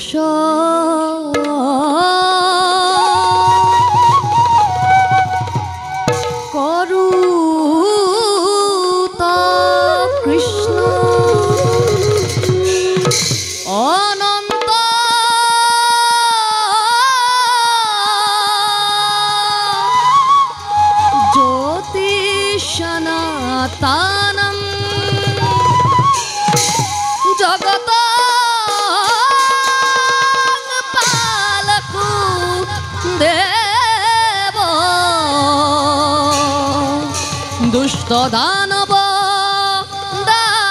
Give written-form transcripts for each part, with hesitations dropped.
কেশ করুত কৃষ্ণ অনন্ত জ্যোতি সনাতনম জগত পালকু দেব দুষ্ট দানব দারক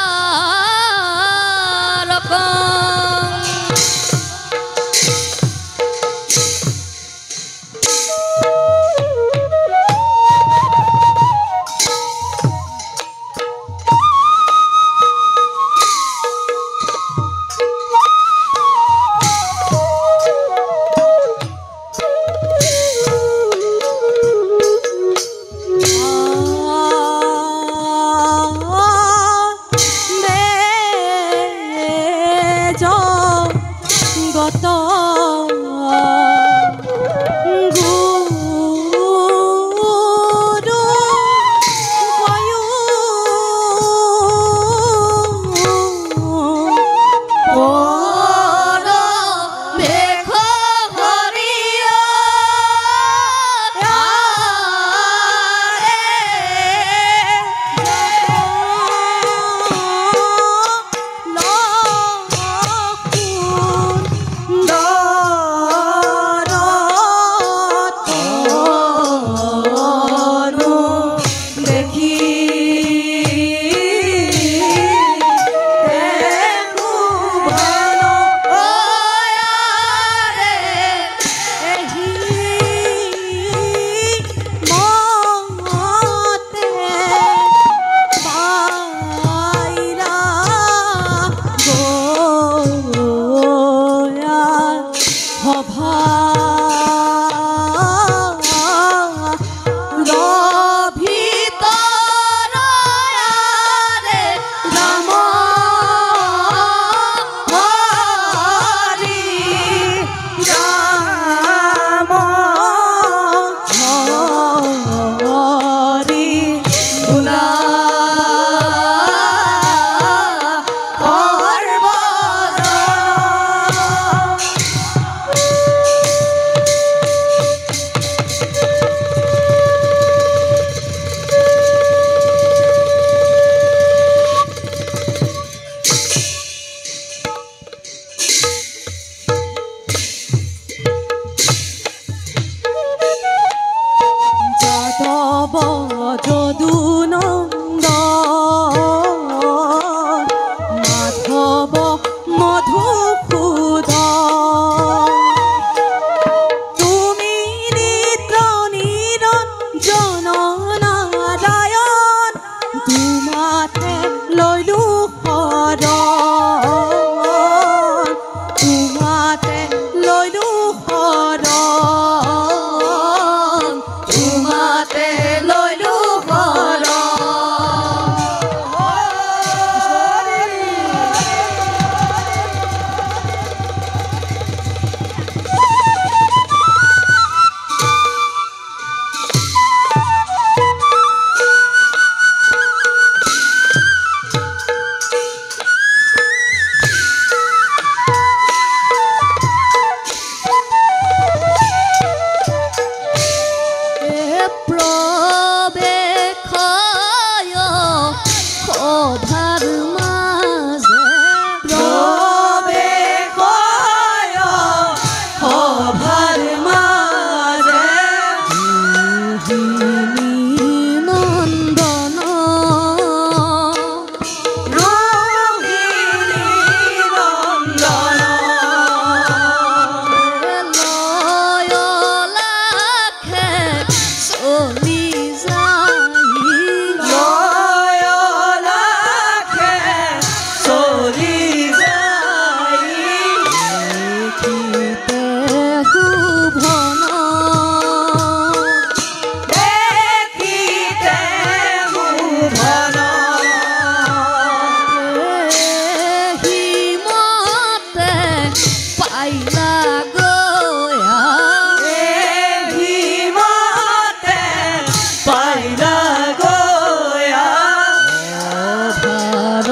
No পাইলা গয়া হিমতে পাইলা গয়া অভাৰ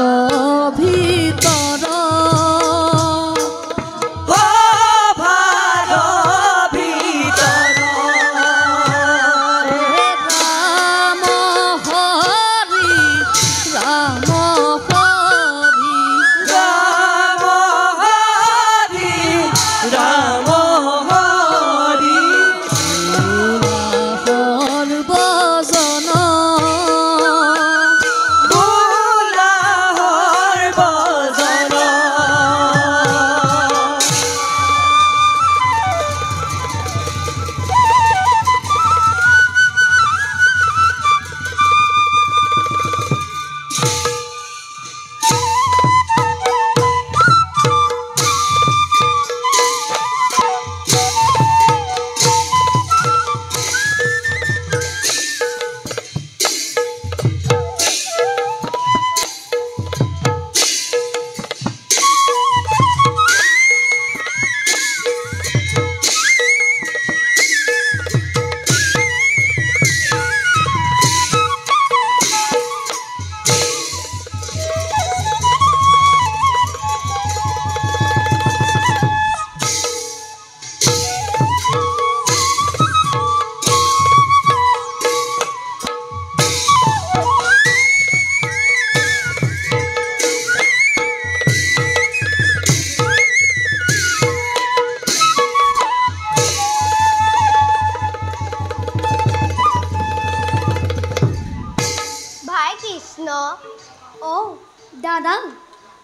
ভিতৰ ভাৰ ভিতৰ ৰাম হৰি ৰাম হৰি ৰাম হৰি ৰাম হৰি সৰ্বজন বোলাহৰ বজন ভাই কৃষ্ণ দাদা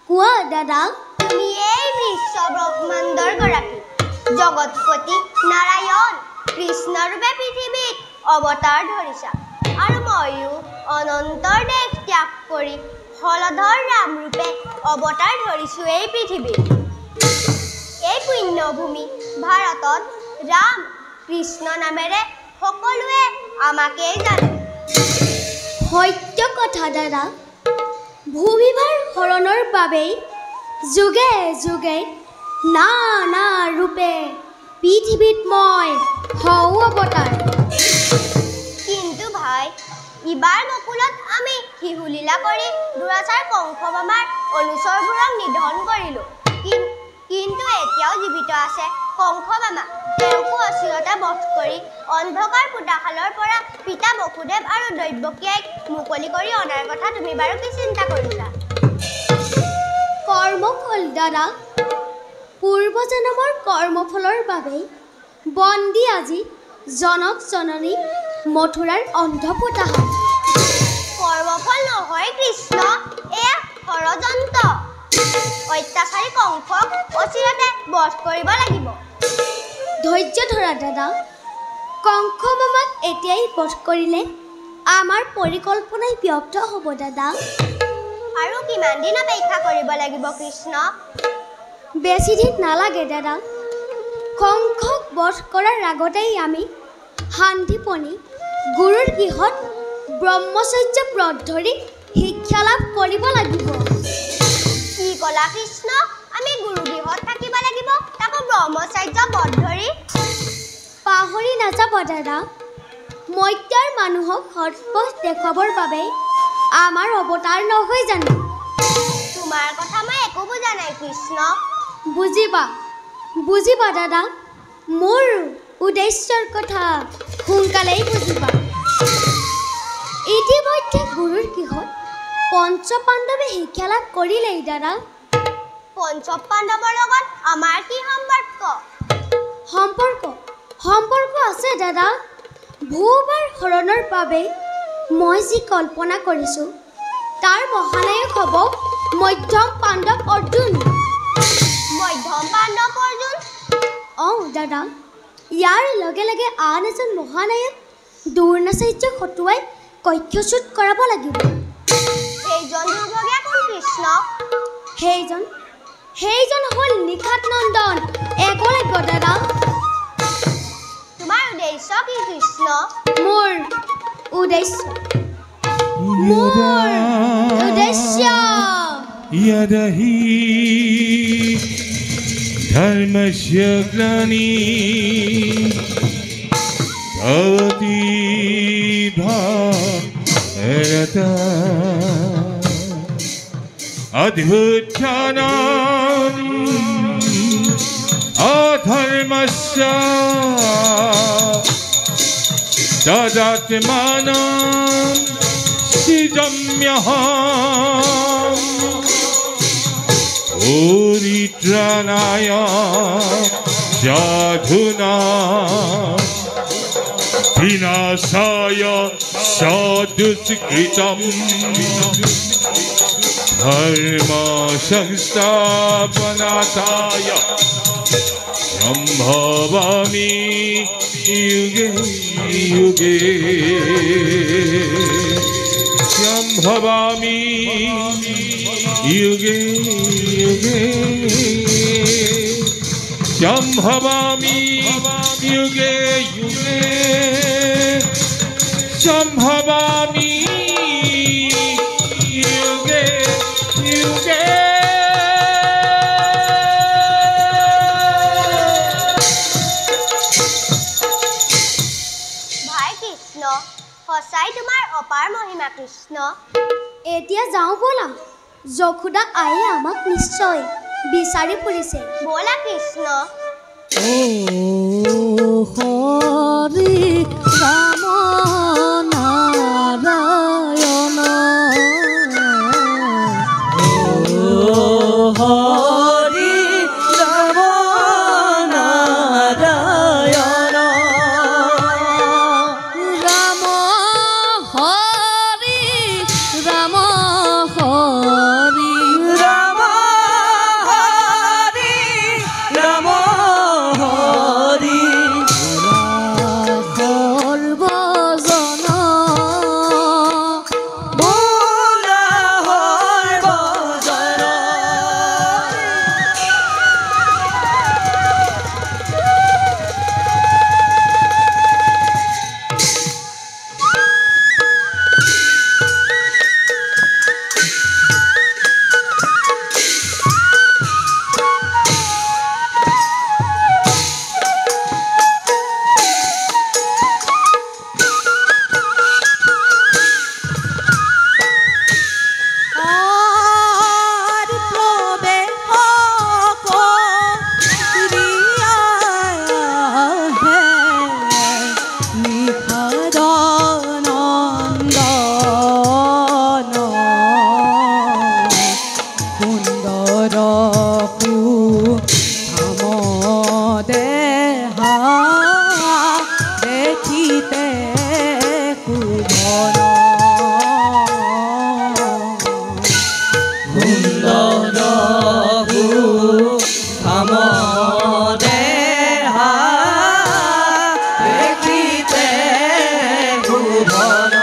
কোৱা দাদা তুমি এই বিশ্ব ব্ৰহ্মাণ্ডৰ গৰাকী জগৎপতি নাৰায়ণ কৃষ্ণৰূপে পৃথিৱীত অৱতাৰ ধৰিছা আৰু ময়ো অনন্তৰ দেশ ত্যাগ কৰি হলধৰ ৰামৰূপে অৱতাৰ ধৰিছোঁ এই পৃথিৱীত এই পুণ্যভূমি ভাৰতত ৰাম কৃষ্ণ নামেৰে সকলোৱে আমাকেই জানে সত্য কথা দাদা ভূমিভাৰ হৰণৰ বাবেই যুগে যুগে নানা ৰূপে পৃথিৱীত মই হওঁ অৱতাৰ কিন্তু ভাই ইবাৰ গকুলত আমি শিশুলীলা কৰি দুৰাচাৰ কংস মামাৰ অনুচৰবোৰক নিধন কৰিলোঁ কিন্তু এতিয়াও জীৱিত আছে কংস মামা তেওঁকো অচিৰতে বধ কৰি অন্ধকাৰ পোতাশালৰ পৰা পিতা বসুদেৱ আৰু দৈৱকীক মুকলি কৰি অনাৰ কথা তুমি বাৰু কি চিন্তা কৰিছা কৰ্মফল দাদা পূৰ্বজন্মৰ কৰ্মফলৰ বাবেই বন্দী আজি জনক জননী মথুৰাৰ অন্ধপোতাশাল কৰ্মফল নহয় কৃষ্ণ এয়া ষড়যন্ত্ৰ অত্যাচাৰী কংসক অচিৰতে বধ কৰিব লাগিব ধৈৰ্য ধৰা দাদা কংস মামাক এতিয়াই বধ কৰিলে আমাৰ পৰিকল্পনাই ব্যৰ্থ হ'ব দাদা আৰু কিমান দিন অপেক্ষা কৰিব লাগিব কৃষ্ণ বেছি দিন নালাগে দাদা কংসক বধ কৰাৰ আগতেই আমি শান্তিপনি গুৰুৰ গৃহত ব্ৰহ্মচৰ্য ব্ৰত ধৰি শিক্ষা লাভ কৰিব লাগিব কি ক'লা কৃষ্ণ আমি গুৰু গৃহত থাকিব লাগিব তাকো ব্ৰহ্মচৰ্য ব্ৰত ধৰি পাহৰি নাযাব দাদা মৰ্ত্যৰ মানুহক সৎপথ দেখুৱাবৰ বাবে আমাৰ অৱতাৰ নহয় জানো তোমাৰ কথা মই একো বুজা নাই কৃষ্ণ বুজিবা দাদা মোৰ উদ্দেশ্যৰ কথা সোনকালেই বুজিবা ইতিমধ্যে গুৰুৰ গৃহত পঞ্চপাণ্ডৱে শিক্ষা লাভ কৰিলেই দাদা পঞ্চপাণ্ডৱৰ লগত আমাৰ কি সম্পৰ্ক আছে দাদা ভূভাৰ হৰণৰ বাবে মই যি কল্পনা কৰিছোঁ তাৰ মহানায়ক হ'ব মধ্যম পাণ্ডৱ অৰ্জুন দাদা ইয়াৰ লগে লগে আন এজন মহানায়ক দুৰ্নাচাৰ্যক হতুৱাই কক্ষচ্যুত কৰাব লাগিব সেইজন হ'ল নিখাত নন্দন একলব্য দাদা তোমাৰ উদ্দেশ্য কি কৃষ্ণ মোৰ উদ্দেশ্য धर्मस्य ग्लानि भवति भारत अद्भुतानाम् अधर्मस्य तदात्मानं सृजाम्यहम् परित्राणाय साधूनां विनाशाय सदुष्कृतम् धर्म संस्थापनार्थाय संभवामि युगे युगे संभवामि युगे युगे संभवामि युगे युगे संभवामि युगे युगे ভাই কৃষ্ণ সঁচাই তোমাৰ অপাৰ মহিমা কৃষ্ণ এতিয়া যাওঁ ব'লা যশোদা আয়ে আমাক নিশ্চয় বিচাৰি ফুৰিছে ব'লা কৃষ্ণ ও হৰি ৰাম নাৰায়ণ হৰি ৰাম নাৰায়ণ ৰাম হৰি ৰাম হৰি ৰাম হৰি ৰাম হৰি সৰ্বজন বোলা সৰ্বজন আর প্রবে করিয়া হে নিষাদনন্দন সুন্দর কুধাম দেহা দেখিতে কুধন সুন্দর কুধাম দেহা দেখিতে কুধন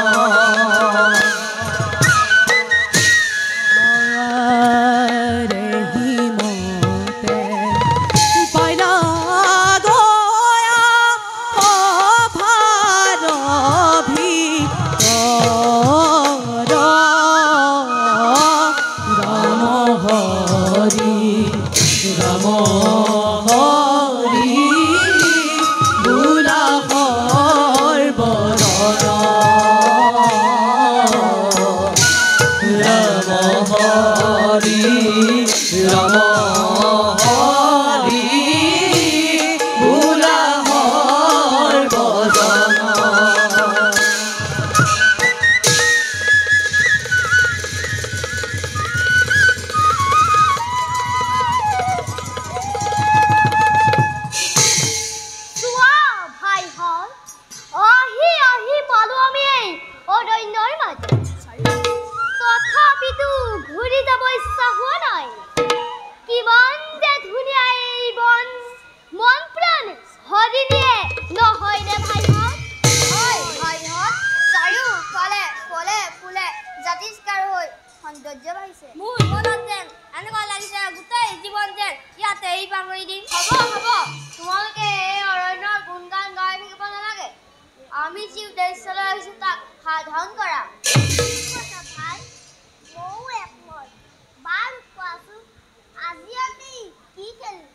মতে পাইলা গয়া অভাৰ ভিতৰ ৰাম হৰি ৰাম হৰি বোলা সৰ্বজন ৰাম হৰি ৰাম হৰি বোলা সৰ্বজন চোৱা ভাইহঁত আহি আহি পালো আমি এই অৰণ্যৰ মাজত তথাপিতো ঘূৰি যাব ইচ্ছা হোৱা নাই কিমান যে ধুনীয়া এই বন মন প্ৰাণ হৰি দিয়ে নহয়নে ভাইহঁত হয় ভাইহঁত চাৰিওফালে ফলে ফুলে জাতিষ্কাৰ হৈ সৌন্দৰ্য বাঢ়িছে মোৰ মনত যেন এনেকুৱা লাগিছে গোটেই জীৱন যেন ইয়াতে এই পাৰ কৰি দিম হ'ব হ'ব তোমালোকে এই অৰণ্যৰ গুণগান গাই থাকিব নালাগে আমি যি উদ্দেশ্যলৈ আহিছোঁ তাক সাধন কৰা ভাই ময়ো একমত বাৰু কোৱাচোন আজি আমি কি খেলিম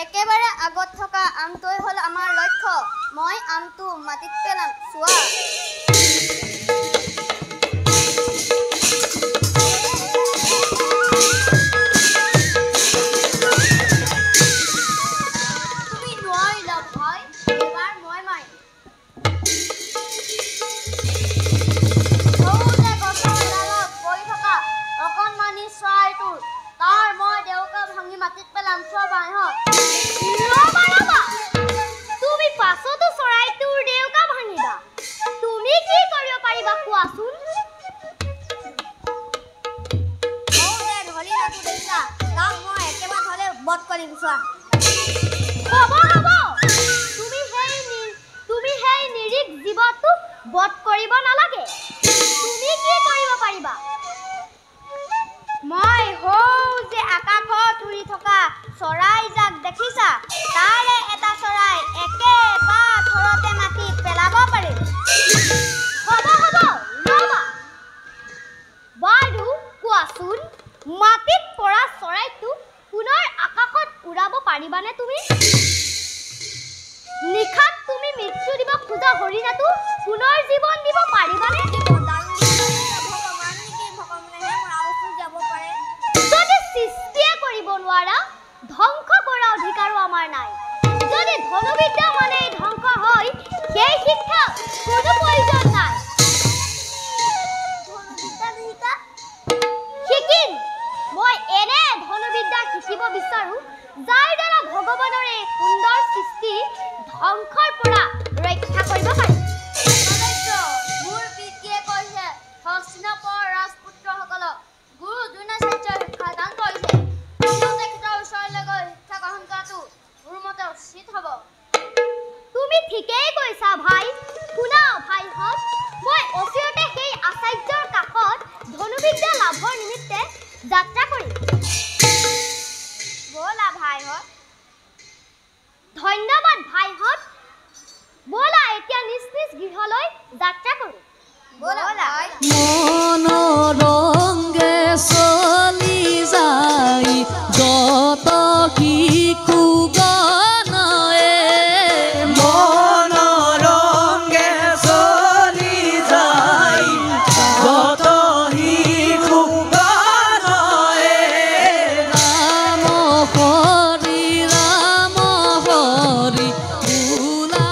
একেবাৰে আগত থকা আমটোৱে হ'ল আমাৰ লক্ষ্য। মই আমটো মাটিত পেলাম, চোৱা। তুমি নোৱাৰিলা ভাই, এইবাৰ মই মাৰিম। সৰুতে গছৰ ডালত পৰি থকা অকণমানি চৰাইটোৰ তাৰ মই দেউকা ভাঙি মাটিত পেলাম, চোৱা বাইহঁত। ৰ'বা, তুমি পাছতো চৰাইটোৰ দেউকা ভাঙিবা। তুমি কি কৰিব পাৰিবা কোৱাচোন? ধৰি নাটো দেখিছা, তাক মই একেবাৰে ধৰে বধ কৰিম, চোৱা। হ'ব তুমি সেই নিৰীহ জীৱটোক বধ কৰিব নালাগে। তুমি কি কৰিব পাৰিবা? মই যে আকাশত উৰি থকা চৰাইজাক দেখিছা, তাৰে এটা চৰাই একেবাৰতে মাটিত পেলাব পাৰে। হ'ব ৰ'বা বাৰু, কোৱাচোন মাটিত পৰা চৰাইটো পুনৰ আকাশত উৰাব পাৰিবানে তুমি? নিশাত তুমি মৃত্যু দিব খোজা হৰিণাটো পুনৰ জীৱন দিব পাৰিবানে? যদি সৃষ্টিয়ে কৰিব নোৱাৰা, ধ্বংস কৰা অধিকাৰো আমাৰ নাই। যদি ধনুবিদ্যা মানে ধ্বংস হয়, সেই শিক্ষা কোনো প্ৰয়োজন নাই। শিকিম মই এনে ধনুবিদ্যা শিকিব বিচাৰো, যাৰ দ্বাৰা ভগৱানৰ এই সুন্দৰ সৃষ্টি ধ্বংসৰ পৰা ৰক্ষা কৰিব পাৰি। মোৰ পিতৃয়ে কৈছে, হস্তিনাপুৰৰ ৰাজপুত্ৰসকলক গুৰু দ্ৰোণাচাৰ্যই শিক্ষাদান কৰিছে। তেখেতৰ ওচৰলৈ গৈ শিক্ষা গ্ৰহণ কৰাটো মোৰ মতে উচিত হ'ব। তুমি ঠিকেই কৈছা ভাই। শুনা ভাইহঁত, মই অচিৰতে সেই আচাৰ্যৰ কাষত ধনুবিদ্যা লাভৰ নিমিত্তে যাত্ৰা কৰিম। ব'লা ভাইহঁত। ধন্যবাদ ভাইহঁত। ব'লা এতিয়া নিজ নিজ গৃহলৈ যাত্ৰা কৰোঁ। ব'লা। মনোৰঙ্গে চলি যায় যত শিশু গণয়ে, মনোৰঙ্গে চলি যায় যত শিশু গণয়ে। ৰাম হৰি বোলা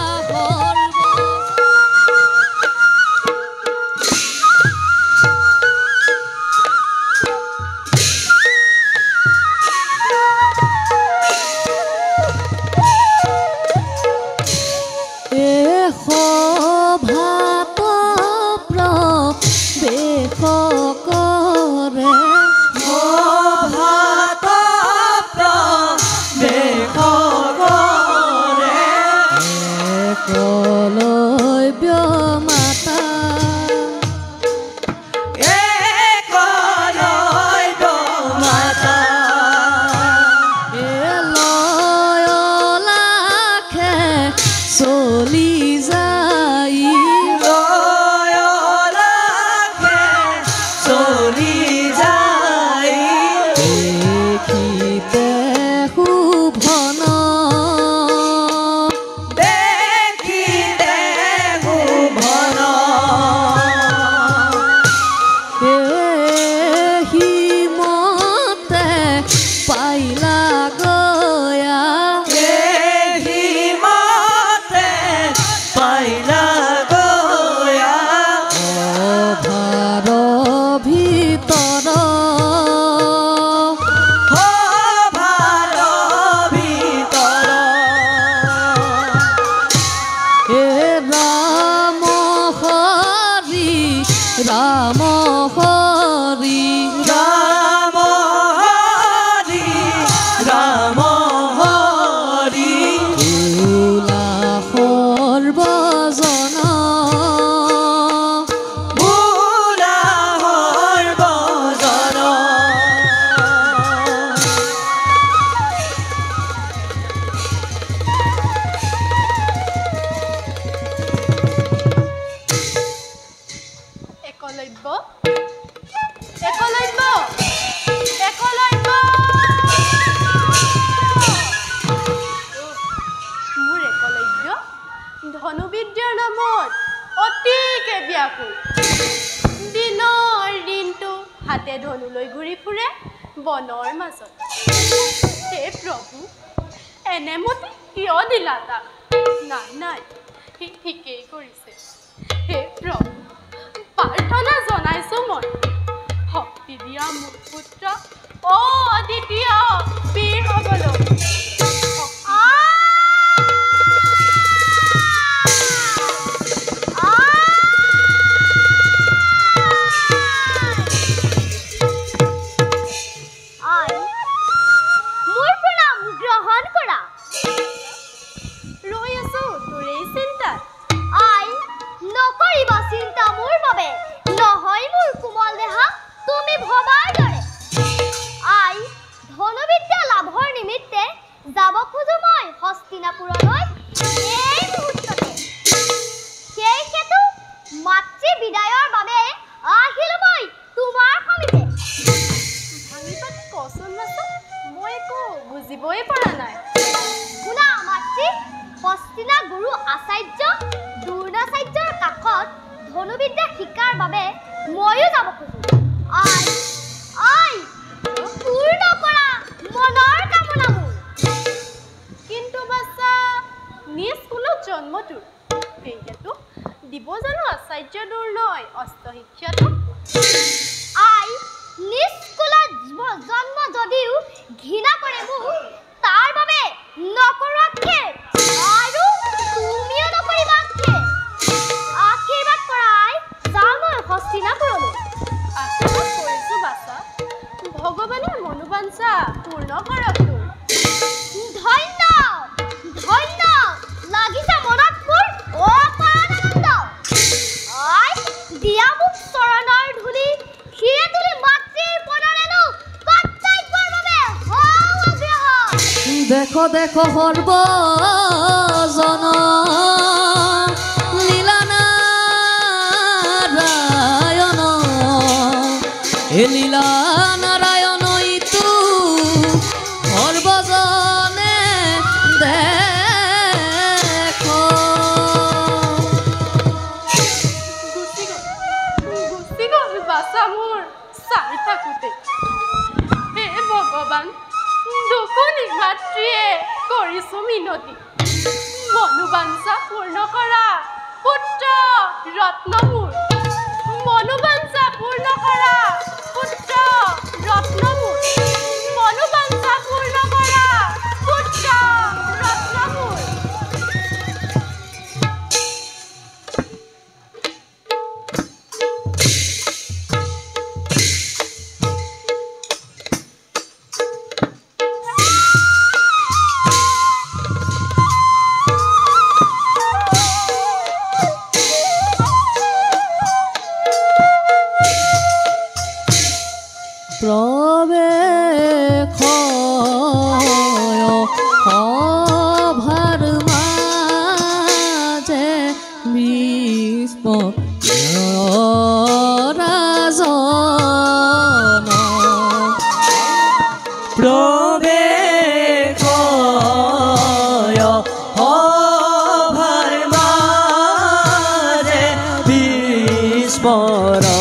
সভাত প্ৰৱেশ কৰে, সভাত প্ৰৱেশ কৰে। একলব্য মাতা একলব্য মাতা লয়লাখে চলি যায়, লয়লাখে চলি যায়। দেখিতে শুভন দেখিতে শুভন হিমতে পাইলা গয়া, হিমতে পাইলা গয়া। অভাৰ ভিতৰ ধনুলৈ ঘূৰি ফুৰে বনৰ মাজত হে প্ৰভু এনে মতে কিয় দিলা তাক নাই নাই সি ঠিকেই কৰিছে হে প্ৰভু প্ৰাৰ্থনা জনাইছো মই শক্তি দিয়া মোৰ পুত্ৰ অদ্বিতীয় বীৰ হ'বলৈ দেখো দেখো সৰ্বজন লীলা নাৰায়ণ এ লীলা নাৰায়ণ ইতু সৰ্বজনে দেখো গুচি গ'ল বাছা মোৰ চাই থাকোঁতে হে ভগৱান দুখুনি মাতৃয়ে কৰিছো মিনতি মনোবাঞ্ছা পূৰ্ণ কৰা পুত্ৰ ৰত্ন মোৰ মনোবাঞ্ছা পূৰ্ণ কৰা পুত্ৰ ৰত্ন মোৰ মনোবাঞ্ছা পূৰ্ণ কৰা পুত্ৰ ৰত্ন মোৰ Spora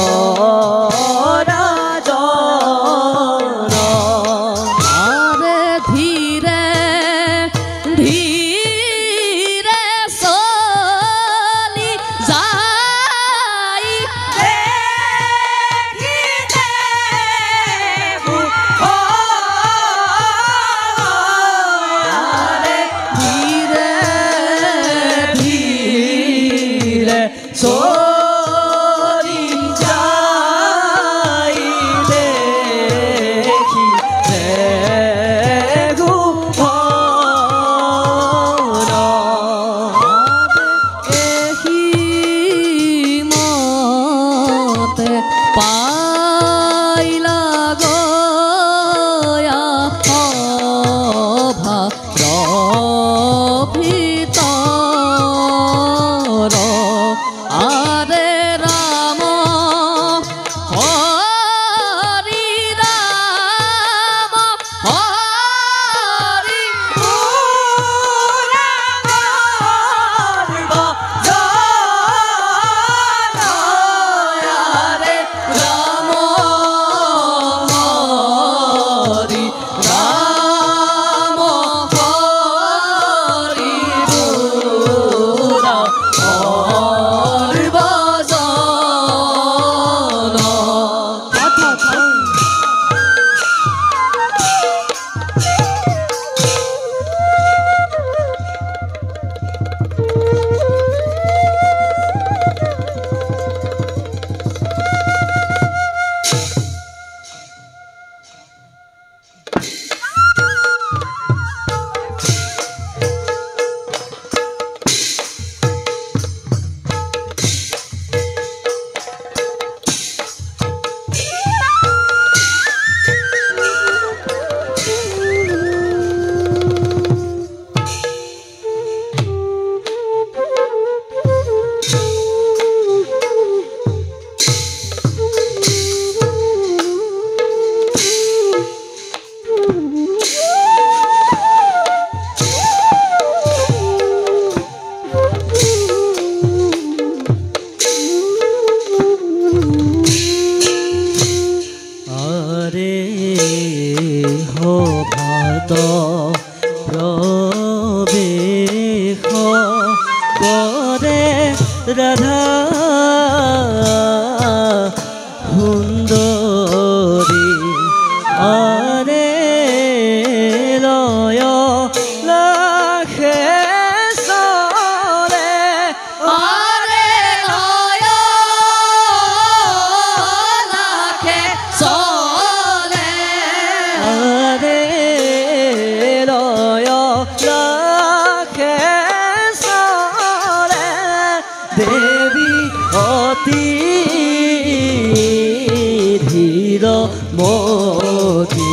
মতি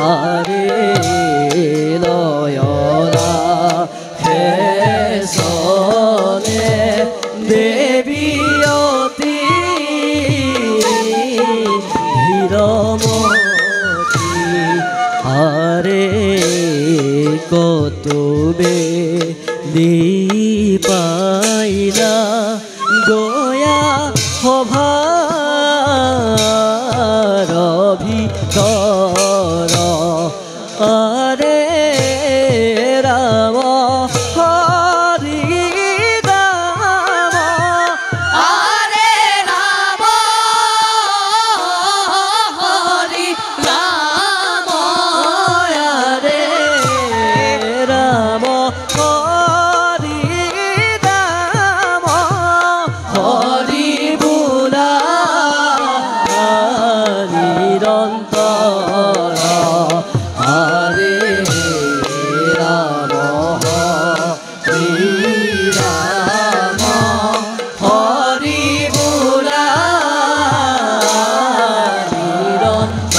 আৰে লয়লা হেসনে দেৱীয়তী হীৰমতী আৰে কতবে দি পাইলা গয়া সভাৰ ভিতৰ আৰে ৰাম হৰি ৰাম আৰে ৰাম হৰি ৰাম আৰে ৰাম হৰি ৰাম হৰি বোলা নিৰন্তৰ হৰে ৰাম হৰি ৰাম হৰি বোলা নিৰন্তৰ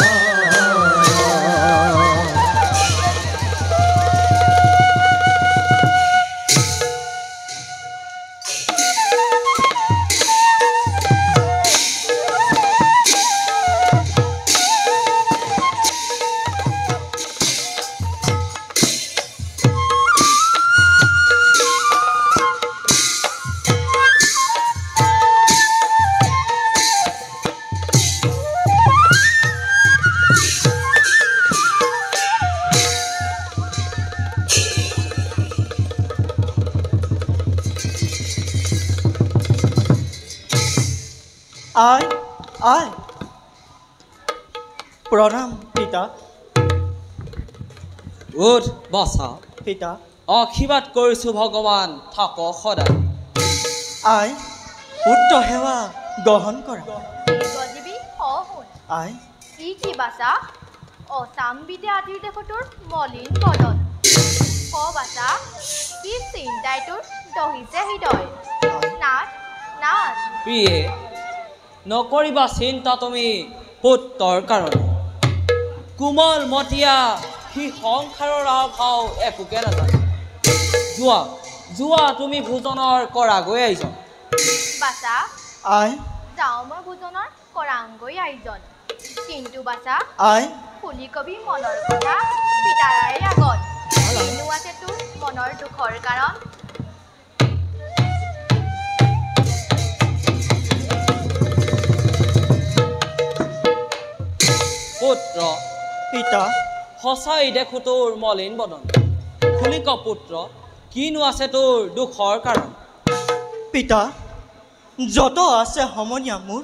আই আই প্ৰণাম পিতা উঠ বাছা পিতা আশীৰ্বাদ কৰিছোঁ ভগৱান থাক সদায় আই পুত্ৰ সেৱা গ্ৰহণ কৰা গজিবি শুন আই ই কি বাচা অচাম বিদে আদিৰ দেখো তোৰ মলিন বদন বাচা কি চিন্তাই তোৰ দহিছে হৃদয় নাচ নাচ প্ৰিয়ে নকৰিবা চিন্তা তুমি পুত্ৰৰ কাৰণে কোমল মতিয়া সি সংসাৰৰ আভাও একোকে নাজানে যোৱা যোৱা তুমি ভোজনৰ কৰাগৈ আয়োজন বাচা আই যাওঁ মই ভোজনৰ কৰাংগৈ আয়োজন কিন্তু বাচা আই খুলি কবি মনৰ কথা পিতাৰাৰে আগত কিনো আছে তোৰ মনৰ দুখৰ কাৰণ পুত্ৰ পিতা সঁচাই দেখো তোৰ মলিন বদন খুলি ক পুত্ৰ কিনো আছে তোৰ দুখৰ কাৰণ পিতা যত আছে সমনীয়া মোৰ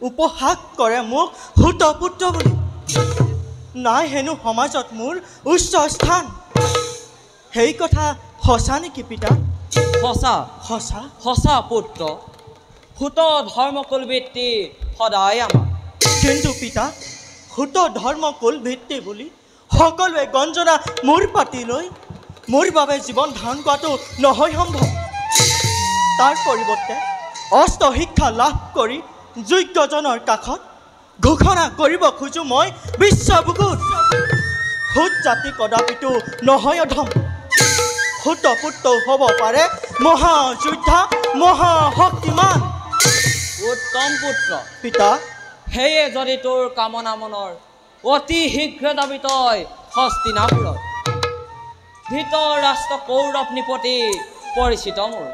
উপহাস কৰে মোক সুত পুত্ৰ বুলি নাই হেনো সমাজত মোৰ উচ্চ স্থান সেই কথা সঁচা নেকি পিতা সঁচা সঁচা সঁচা পুত্ৰ সুত ধৰ্মকুল বৃত্তি সদায় আমাৰ কিন্তু পিতা সুত ধৰ্ম কুল ভিত্তি বুলি সকলোৱে গঞ্জনা মূৰ পাতি লৈ মোৰ বাবে জীৱন ধাৰণ কৰাটো নহয় সম্ভৱ তাৰ পৰিৱৰ্তে অস্ত শিক্ষা লাভ কৰি যোগ্যজনৰ কাষত ঘোষণা কৰিব খোজোঁ মই বিশ্ব বুকুত সুত জাতি কদাপিতো নহয় অধম সুত পুত্ৰ হ'ব পাৰে মহাযোদ্ধা মহাশক্তিমান উত্তম পুত্ৰ পিতা সেয়ে যদি তোৰ কামনা মনৰ অতি শীঘ্ৰ দাবী তই হস্তিনাপুৰত ভিতৰ ৰাষ্ট্ৰ কৌৰৱ নিপতি পৰিচিত মোৰ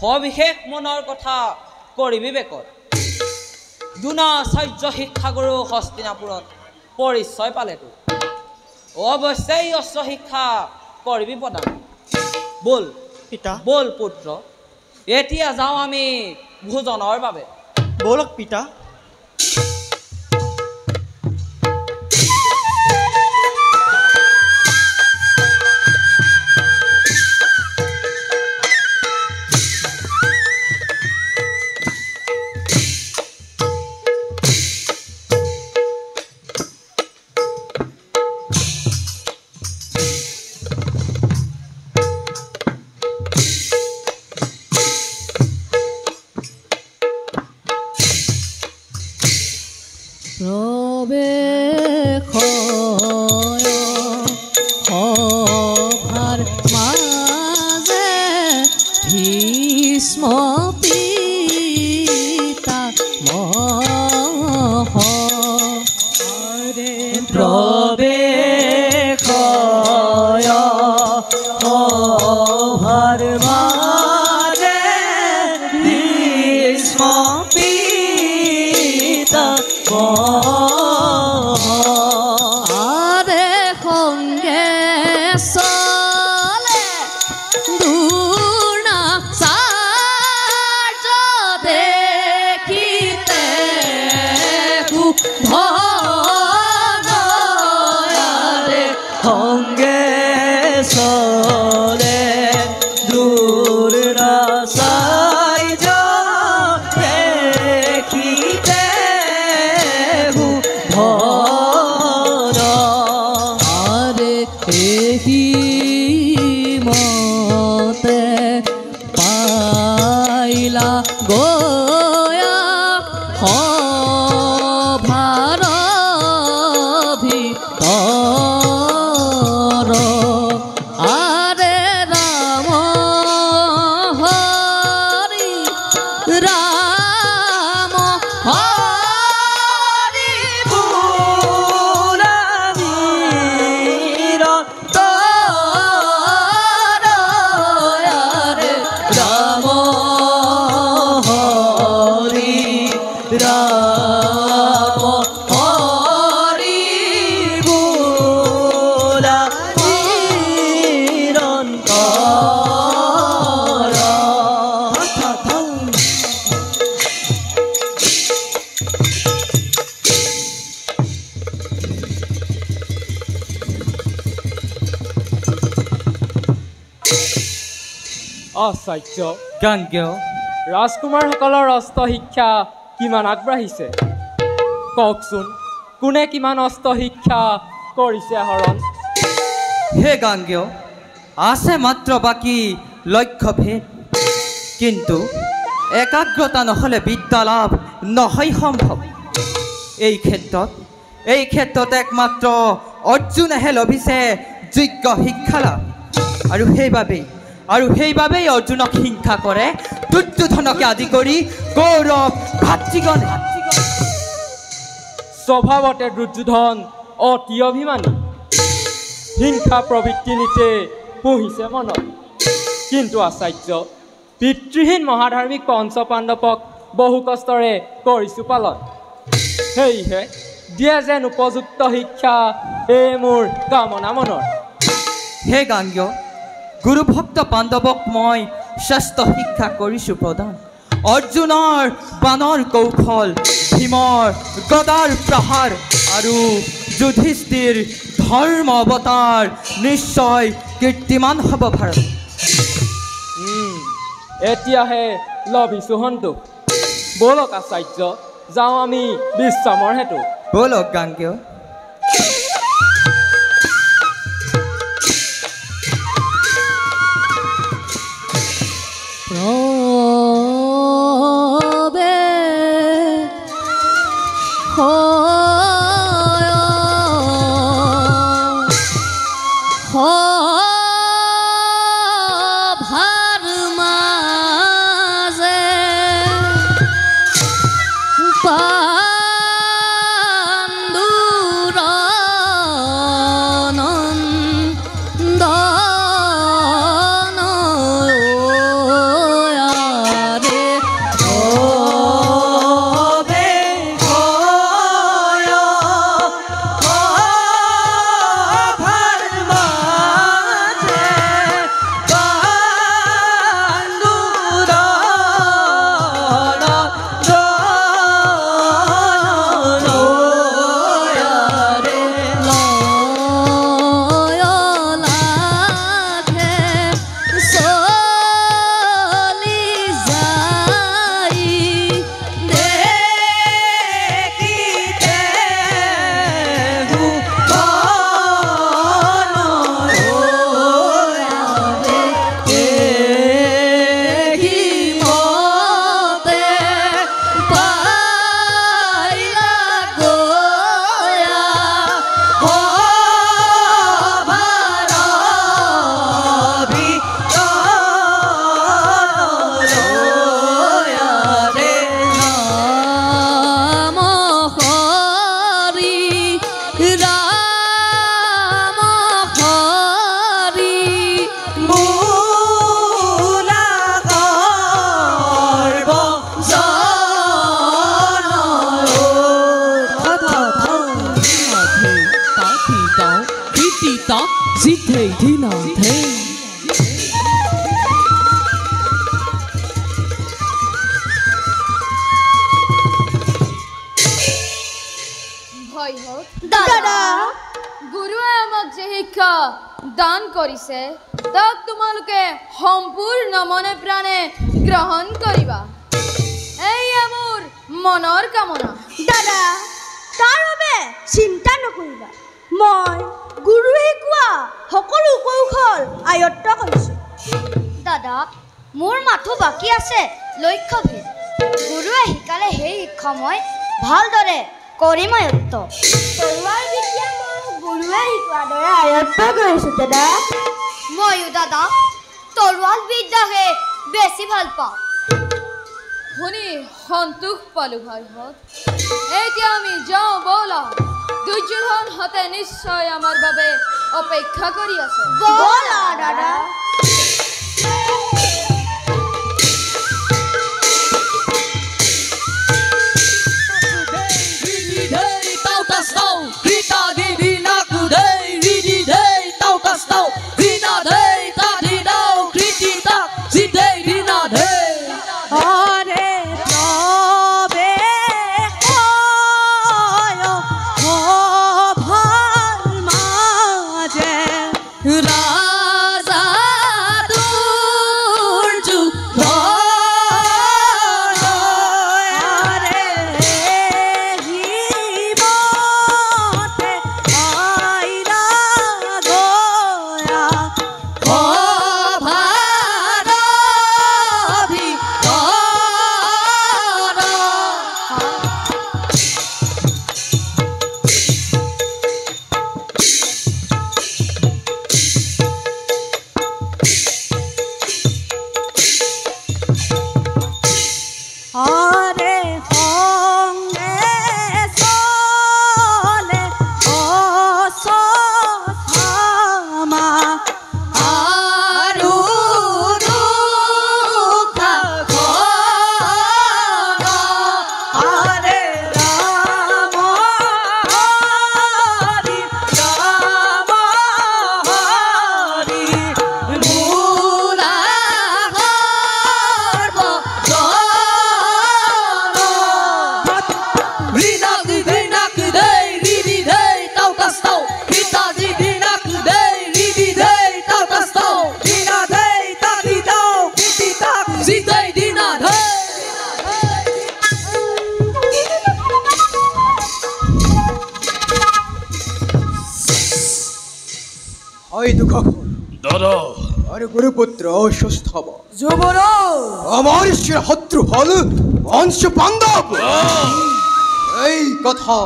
সবিশেষ মনৰ কথা কৰিবি বেকত দুনাচাৰ্য শিক্ষাগুৰু হস্তিনাপুৰত পৰিচয় পালে তোৰ অৱশ্যেই অস্ত্ৰ শিক্ষা কৰিবি প্ৰদান বল পিতা বল পুত্ৰ এতিয়া যাওঁ আমি ভোজনৰ বাবে বলক পিতা প্ৰৱেশ সভাৰ মাজে ভীষ্ম পিতা প্ৰৱেশ সভাৰ মাজে ভীষ্ম পিতা আৰে সংগে চলে দ্ৰোণাচাৰ্য দেখিতে ভগয়াৰে সংগে চলে দ্ৰোণাচাৰ্য দেখিতে আৰে এহি মতে পাইলা গয়া সভাৰ ভিতৰ আৰে ৰাম হৰি ৰাম হৰি ৰাম হৰি ৰাম হৰি বোলা আচাৰ্য গাঙ্গেয় ৰাজকুমাৰসকলৰ অস্ত্ৰ শিক্ষা কিমান আগবাঢ়িছে কওকচোন কোনে কিমান অস্ত্ৰ শিক্ষা কৰিছে আহৰণ হে গাঙ্গেয় আছে মাত্ৰ বাকী লক্ষ্যভেদ কিন্তু একাগ্ৰতা নহ'লে বিদ্যা লাভ নহয় সম্ভৱ এই ক্ষেত্ৰত একমাত্ৰ অৰ্জুনেহে লভিছে যোগ্য শিক্ষা লাভ আৰু সেইবাবেই অৰ্জুনক হিংসা কৰে দুৰ্যোধনকে আদি কৰি কৌৰৱ ভাতৃগণে স্বভাৱতে দুৰ্যোধন অতি অভিমানী হিংসা প্ৰবৃত্তি নীতে পুহিছে মনত কিন্তু আচাৰ্য পিতৃহীন মহাধাৰ্মিক পঞ্চপাণ্ডৱক বহু কষ্টৰে কৰিছোঁ পালন সেয়েহে দিয়ে যেন উপযুক্ত শিক্ষা এই মোৰ কামনা মনৰ হে গাঙ্গেয় গুৰুভক্ত পাণ্ডৱক মই শ্ৰেষ্ঠ শিক্ষা কৰিছোঁ প্ৰদান অৰ্জুনৰ বাণৰ কৌশল ভীমৰ গদাৰ প্ৰহাৰ আৰু যুধিষ্ঠিৰ ধৰ্ম অৱতাৰ নিশ্চয় কীৰ্তিমান হ'ব ভাৰত এতিয়াহে লভিছোঁ সন্তোষ ব'লক আচাৰ্য যাওঁ আমি বিশ্ৰামৰ হেতু ব'লক গাঙ্গেয় সভাৰ মাজে পাণ্ডু সিদ্ধেইধিনাথে ভয় হওক দাদা গুৰুৱে আমাক যে শিক্ষা দান কৰিছে তাক তোমালোকে সম্পূৰ্ণ মনে প্ৰাণে গ্ৰহণ কৰিবা এয়া মোৰ মনৰ কামনা দাদা তাৰ বাবে চিন্তা নকৰিবা মই গুৰুৱে শিকোৱা সকলো কৌশল আয়ত্ত কৰিছোঁ দাদা মোৰ মাথো বাকী আছে লক্ষ্যভেদ গুৰুৱে শিকালে সেই শিক্ষা মই ভালদৰে কৰিম আয়ত্ত তৰোৱাৰ বিদ্যা মই গুৰুৱে শিকোৱাৰ দৰে আয়ত্ত কৰিছোঁ দাদা ময়ো দাদা তৰোৱাল বিদ্যাহে বেছি ভাল পাওঁ শুনি সন্তোষ পালো ভাইহঁত এতিয়া আমি যাওঁ ব'লা দুৰ্যোধনহঁতে নিশ্চয় আমাৰ বাবে অপেক্ষা কৰি আছে ব'লা দাদা দাদা আর গুরুপুত্র অসুস্থ হব আমার শত্রু হল অংশ পাণ্ডব এই কথা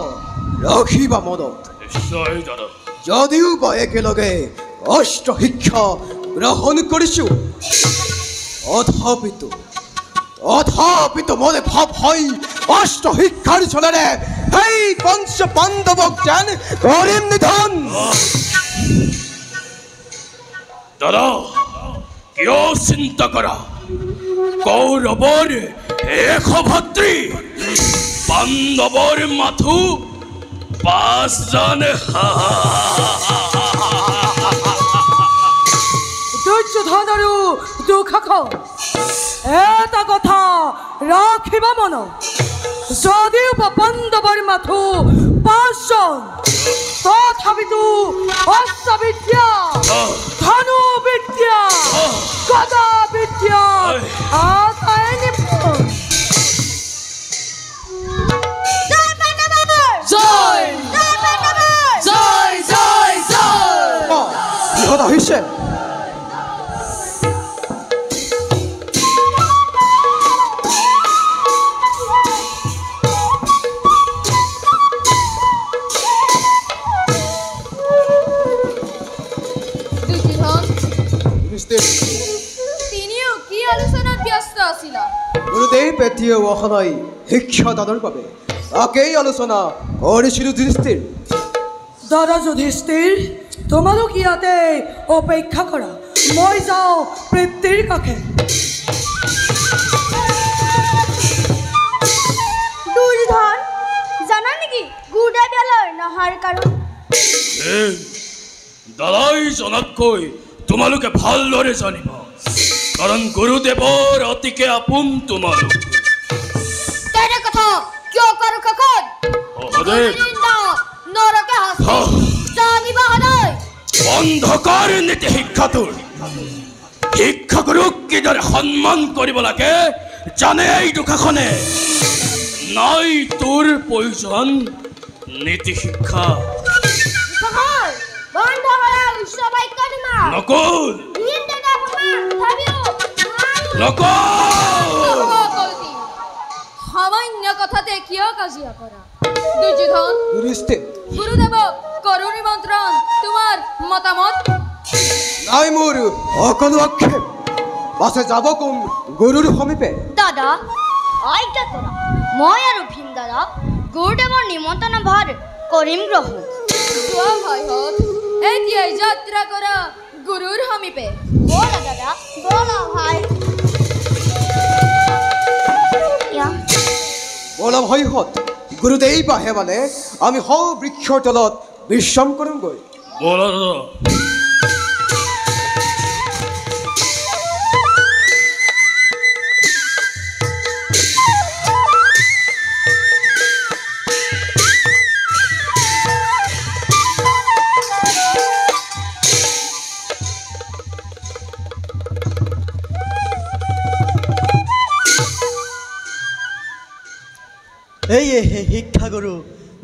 রাখিবা মনত নিশ্চয় দাদা যদিও বা একেলগে অষ্ট শিক্ষা গ্রহণ কৰিছো অথাপিত মনে ভাব হয় অষ্ট শিক্ষাৰ চলেৰে এই পঞ্চ পাণ্ডৱক যেন কৰিম নিধন দাদা কিয় চিন্তা কৰা কৌৰৱৰ এশ ভাতৃ পাণ্ডৱৰ মাথো 5 জন দুৰ্যোধন আৰু দুঃশাসন এটা কথা ৰাখিবা মন যদিও পাণ্ডৱৰ মাথো 5 জন তথাপিতো অস্ত্ৰবিদ্যা ধনু বিদ্যা গদা বিদ্যা আটাই নিপুণ জয় জয় জয় জয় ইহঁত আহিছে তিনিও কি আলোচনাত ব্যস্ত আছিলা গুৰুদেৱ এতিয়াও অহা নাই শিক্ষাদানৰ বাবে তাকেই আলোচনা কৰিছিলোঁ যুধিষ্ঠিৰ দাদা যুধিষ্ঠিৰ তোমালোক ইয়াতে অপেক্ষা কৰা মই যাওঁ পিতৃৰ কাষে দুৰ্যোধন জানা নেকি গুৰুদেৱলৈ নহাৰ কাৰণ দাদাই জনাতকৈ তোমালোকে ভালদৰে জানিব, কাৰণ গুৰুদেৱৰ অতিকে আপোন তোমালোক। তেনে কথা কিয় কৰো কাকত? সহদেৱ, নৰকে জানিবা সদায়। অন্ধকাৰ নীতি শিক্ষাটোৰ শিক্ষাগুৰুক কিদৰে সন্মান কৰিব লাগে জানে এই দুখাখনে। নাই তোৰ প্ৰয়োজন নীতি শিক্ষা। নকল সামান্য কথাতে কিয় কাজিয়া কৰা? দুৰ্যোধন, গুৰুদেৱক কৰো নিমন্ত্ৰণ, তোমাৰ মতামত? নাই মোৰ সকলো আক্ষেপ, পাছে যাব কোন গুৰুৰ সমীপে। দাদা আজ্ঞা কৰা, মই আৰু ভীম দাদা গুৰুদেৱৰ নিমন্ত্ৰণ ভাৰ কৰিম গ্ৰহণ। যোৱা ভাইহঁত, এতিয়াই যাত্ৰা কৰা গুৰুৰ সমীপে। ব'লা দাদা, ব'লা ভাই। বলা ভয়হত গুৰুদেৱ আহে মানে আমি বৃক্ষৰ তলত বিশ্ৰাম কৰিমগৈ। বলা দাদা। এই শিক্ষাগুৰু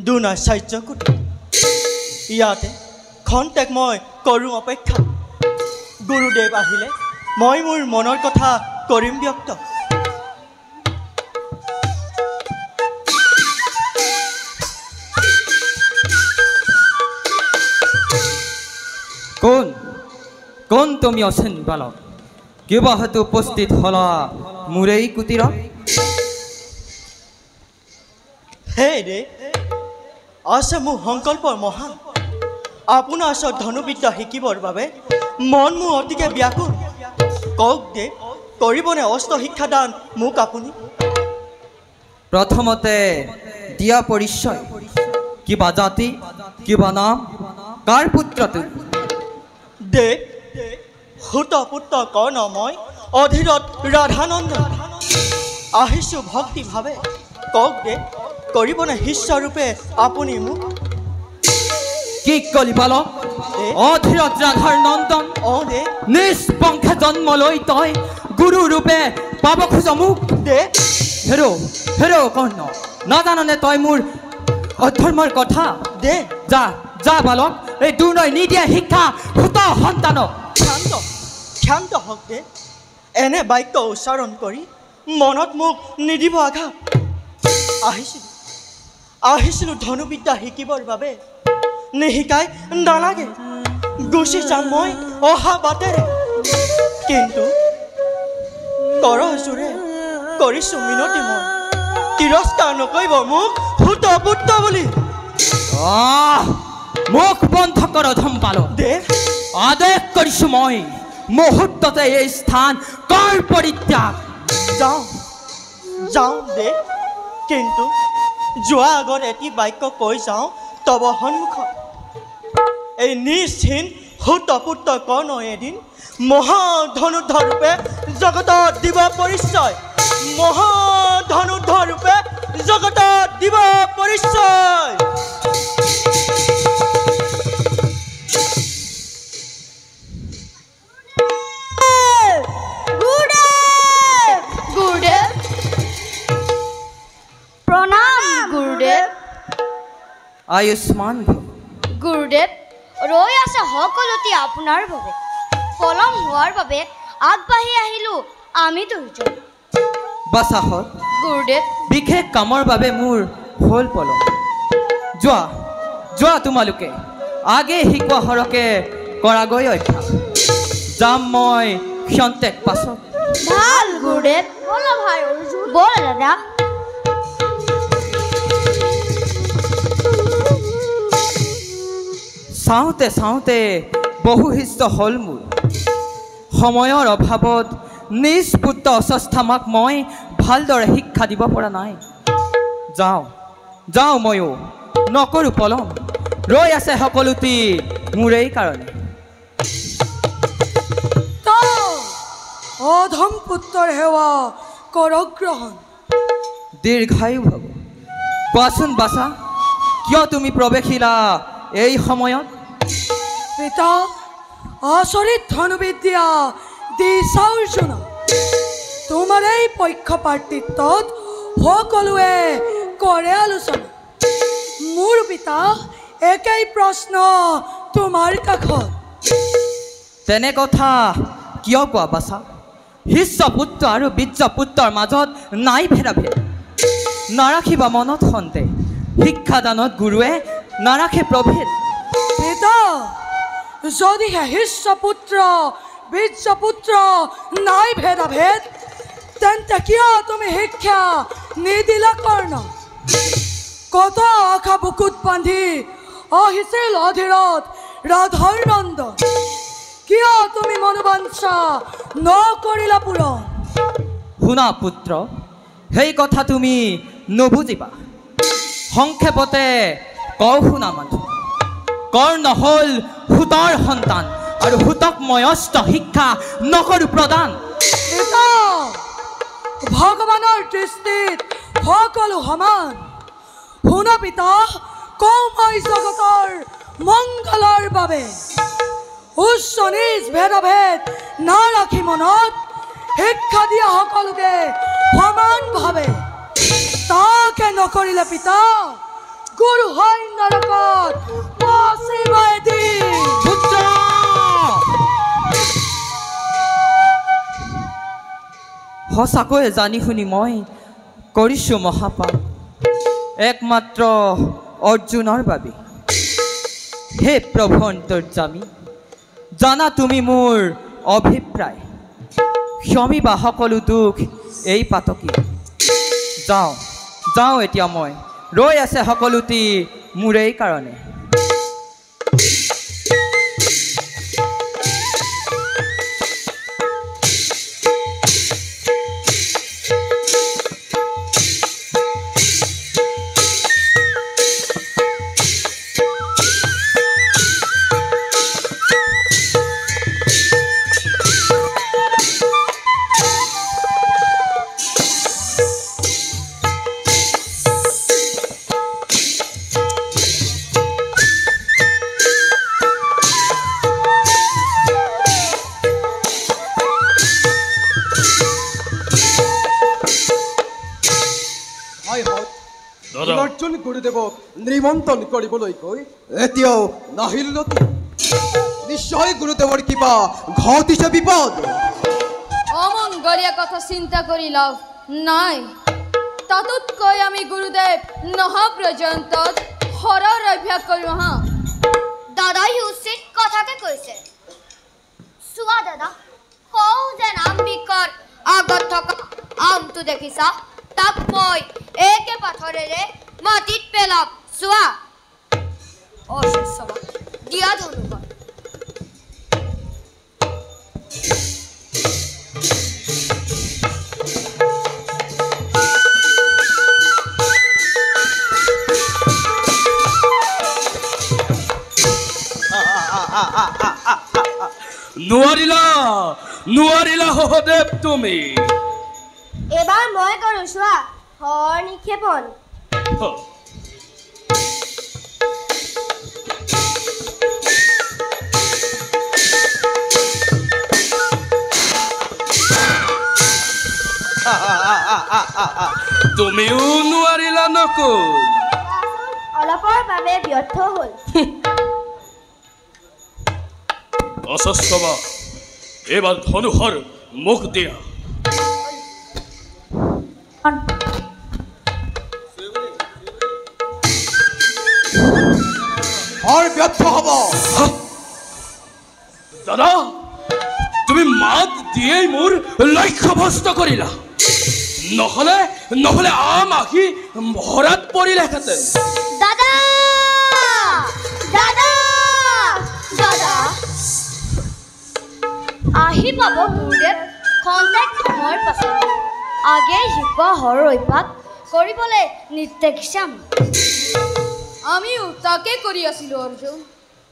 দুনাচাৰ্য কুটি, ইয়াতে খন্তেক মই কৰোঁ অপেক্ষা। গুৰুদেৱ আহিলে মই মোৰ মনৰ কথা কৰিম ব্যক্ত। কোন কোন তুমি অচেন বালক, কিবা হয়তো উপস্থিত হলা মোৰ এই কুটিৰত? হে ৰে, আছে মোৰ সংকল্পৰ মহান। আপোনাৰ ওচৰত ধনুবিদ্যা শিকিবৰ বাবে মন মোৰ অতিকে ব্যাকুল। কওক দে, কৰিবনে অস্ত্ৰ শিক্ষাদান মোক আপুনি? প্ৰথমতে দিয়া পৰিচয়, কিবা জাতি, কিবা নাম, কাৰ পুত্ৰ তুমি? দে সুত পুত্ৰ কৰ্ণ, মই অধীৰত ৰাধানন্দ আহিছোঁ ভক্তিভাৱে। কওক দে, কৰিবনে শিষ্যৰূপে আপুনি মোক? কি কলি বালক? অধীৰত ৰাধাৰ নন্দন দে নিষ্পংখে জন্ম লৈ তই গুৰু ৰূপে পাব খোজ মোক? দে হেৰ কৰ্ণ, নাজাননে তই মোৰ অধৰ্মৰ কথা? দে যা যা বালক, এই দুৰ্নয় নিদিয়া শিক্ষা সুত সন্তানক। ক্ষান্ত হওক দে, এনে বাক্য উচ্চাৰণ কৰি মনত মোক নিদিব আঘাত। আহিছিলোঁ ধনুবিদ্যা শিকিবৰ বাবে, নিশিকাই নালাগে গুচি যাম মই অহা বাটেৰে। কিন্তু কৰজোৰে কৰিছোঁ মিনতি, মই তিৰস্কাৰ নকৰিব মোক সুত পুত্ৰ বুলি। মুখ বন্ধ কৰ ধম বালক। দে আদেশ কৰিছোঁ মই, মুহূৰ্ততে এই স্থান কৰ পৰিত্যাগ। যাওঁ দে, কিন্তু যোৱা আগত এটি বাক্য কৈ যাওঁ তব সন্মুখত। এই নিশ্চিন সুতপুত্ৰ কৰ্ণ এদিন মহাধনুৰ্ধৰ ৰূপে জগতত দিব পৰিচয়। মহাধনুৰ্ধৰ ৰূপে জগতত দিব পৰিচয়। আয়ুষ্মান গুৰুদেৱ, ৰৈ আছে সকলোতে আপোনাৰ বাবে। পলম হোৱাৰ বাবে আগবাঢ়ি আহিলোঁ আমি দুয়োজন। বাছাহত গুৰুদেৱ, বিশেষ কামৰ বাবে মোৰ হ'ল পলম। যোৱা তোমালোকে আগে শিকোৱা সৰকে কৰাগৈ অভ্যাস। যাম মই ক্ষন্তেক পাছত। ভাল গুৰুদেৱ, ব'লা ভাই অৰ্জুন, ব'লা দাদা। চাওঁতে বহু শিষ্ট হ'ল মোৰ। সময়ৰ অভাৱত নিজ পুত্ৰ অস্বস্থামাক মই ভালদৰে শিক্ষা দিব পৰা নাই। যাওঁ ময়ো, নকৰোঁ পলম। ৰৈ আছে সকলোটি মোৰ এই কাৰণে। অধম পুত্ৰৰ সেৱা কৰক গ্ৰহণ। দীৰ্ঘায়ু ভৱ। কোৱাচোন বাছা, কিয় তুমি প্ৰৱেশিলা এই সময়ত? পিতা, আচৰিত ধনুবিদ্যা দিছা অৰ্জুন। তোমাৰ এই পক্ষপাতিত্বত সকলোৱে কৰে আলোচনা। মোৰ পিতা, একেই প্ৰশ্ন তোমাৰ কাষত। তেনে কথা কিয় কোৱা বাছা? শিষ্য পুত্ৰ আৰু বীৰ্য পুত্ৰৰ মাজত নাই ভেদাভেদ। নাৰাখিবা মনত সন্দেহ, শিক্ষাদানত গুৰুৱে নাৰাখে প্ৰভেদ। পিতা, যদিহে শিষ্য পুত্ৰ বীৰ্য পুত্ৰ নাই ভেদাভেদ, তেন্তে কিয় তুমি শিক্ষা নিদিলা কৰ্ণ? কত আশা বুকুত বান্ধি আহিছিল অধীৰত ৰাধাৰ নন্দন, কিয় তুমি মনোবাঞ্ছা নকৰিলা পূৰণ? শুনা পুত্ৰ, সেই কথা তুমি নুবুজিবা। সংক্ষেপতে কওঁ শুনা মাথো। কৰ্ণ হ'ল সূতৰ সন্তান, আৰু সূতক মই অস্ত্ৰ শিক্ষা নকৰোঁ প্ৰদান। পিতা, ভগৱানৰ দৃষ্টিত সকলো সমান। শুনা পিতা, কওঁ মই জগতৰ মংগলৰ বাবে উচ্চ নিজ ভেদাভেদ নাৰাখি মনত শিক্ষা দিয়া সকলোকে সমানভাৱে। তাকে নকৰিলে পিতা, গুৰু হয় নৰকত পচিব এদিন। পুত্ৰ! সঁচাকৈয়ে জানি শুনি মই কৰিছোঁ মহাপাপ, একমাত্ৰ অৰ্জুনৰ বাবে। হে প্ৰভু অন্তৰ্যামী, জানা তুমি মোৰ অভিপ্ৰায়। ক্ষমিবা সকলো দুখ এই পাতকী। যাওঁ যাওঁ এতিয়া মই, ৰৈ আছে সকলোটি মোৰেই কাৰণে। অৰ্জুন গুৰুদেৱক নিমন্ত্ৰণ কৰিবলৈ কৈ এতিয়াও নাহিল। নিশ্চয় গুৰুদেৱৰ কিবা ঘটিছে বিপদ। অমংগলীয়া কথা চিন্তা কৰি লাভ নাই। তাতোতকৈ আমি গুৰুদেৱ নহা পৰ্যন্ত হৰৰ অভ্যাস কৰোঁ। হা দাদাই উচিত কথাকে কৈছে। চোৱা দাদা, কওঁ যেন আম্বিকৰ আগত থকা আমটো দেখিছা, তাক মই একে পাথৰেৰে মাটিত পেলাম। চোৱা, অশেষ দিয়া ধনুকৰ। নোৱাৰিলা নোৱাৰিলা সহদেৱ তুমি। এবাৰ মই কৰোঁ, চোৱা, হৰ নিক্ষেপণ। তুমিও নোৱাৰিলা নকুল। অলপৰ বাবে ব্যৰ্থ হ'ল। অস্ত্ৰবা, এইবাৰ ধনুষৰ মুখ দিয়া। হৰ ব্যৰ্থ হ'ব। দাদা, তুমি মাত দিয়েই মোৰ লক্ষ্যভ্ৰষ্ট কৰিলা। নহ'লে নহ'লে আম আহি ভৰাত পৰিলেহেঁতেন। দাদা দাদা দাদা আহি পাব গুৰুদেৱ খন্তেক সময়ৰ পাছত। আগে শিকোৱা হৰ অভ্যাস কৰিবলৈ নিৰ্দেশ দিম। আমিও তাকে কৰি আছিলোঁ অৰ্জুন।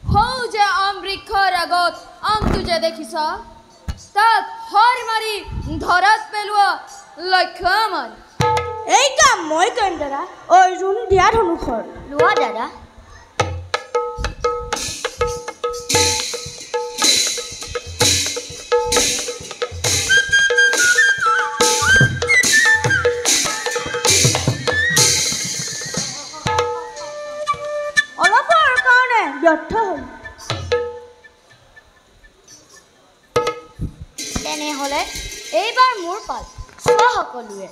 হওঁ যে আম বৃক্ষৰ আগত আমটো যে দেখিছা, তাক হৰ মাৰি ধৰাত পেলোৱা লক্ষ্য আমাৰ। এই কাম মই কৰিম দাদা। অৰ্জুন দিয়া ধনুষৰ লোৱা দাদা। অলপৰ কাৰণে ব্যৰ্থ হ'ল। তেনেহ'লে এইবাৰ মোৰ পাল চোৱা সকলোৱে।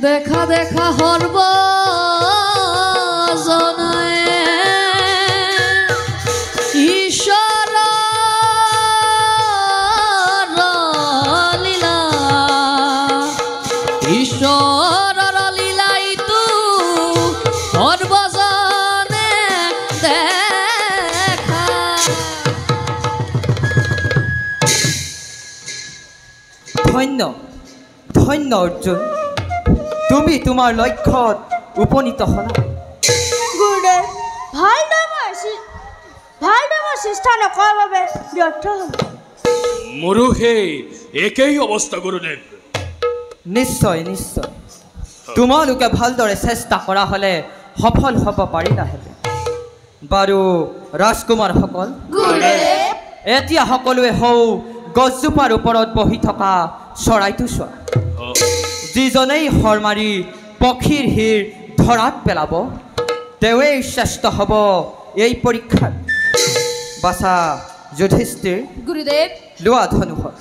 দেখা দেখা সৰ্বজনাই ঈশ্বৰৰ লীলা, ঈশ্বৰৰ লীলা ইটো সৰ্বজনে দেখা। ধন্য ধন্য অৰ্জুন, তুমি তোমাৰ লক্ষ্যত উপনীত হ'লা। গুৰুদেৱ ভালদৰে মই চেষ্টা নকৰাৰ বাবে ব্যৰ্থ হ'ল। মোৰো সেই একেই অৱস্থা গুৰুদেৱ। নিশ্চয় নিশ্চয়, তোমালোকে ভালদৰে চেষ্টা কৰা হ'লে সফল হ'ব পাৰিলাহেঁতেন। বাৰু ৰাজকুমাৰসকল, এতিয়া সকলোৱে হওঁ গছজোপাৰ ওপৰত বহি থকা চৰাইটো চোৱা। যিজনেই হৰ মাৰি পক্ষীৰ হিৰ ধৰাত পেলাব তেওঁৱেই শ্ৰেষ্ঠ হ'ব এই পৰীক্ষাত। বাছা যুধিষ্ঠিৰ, গুৰুদেৱ লোৱা ধনুষৰ।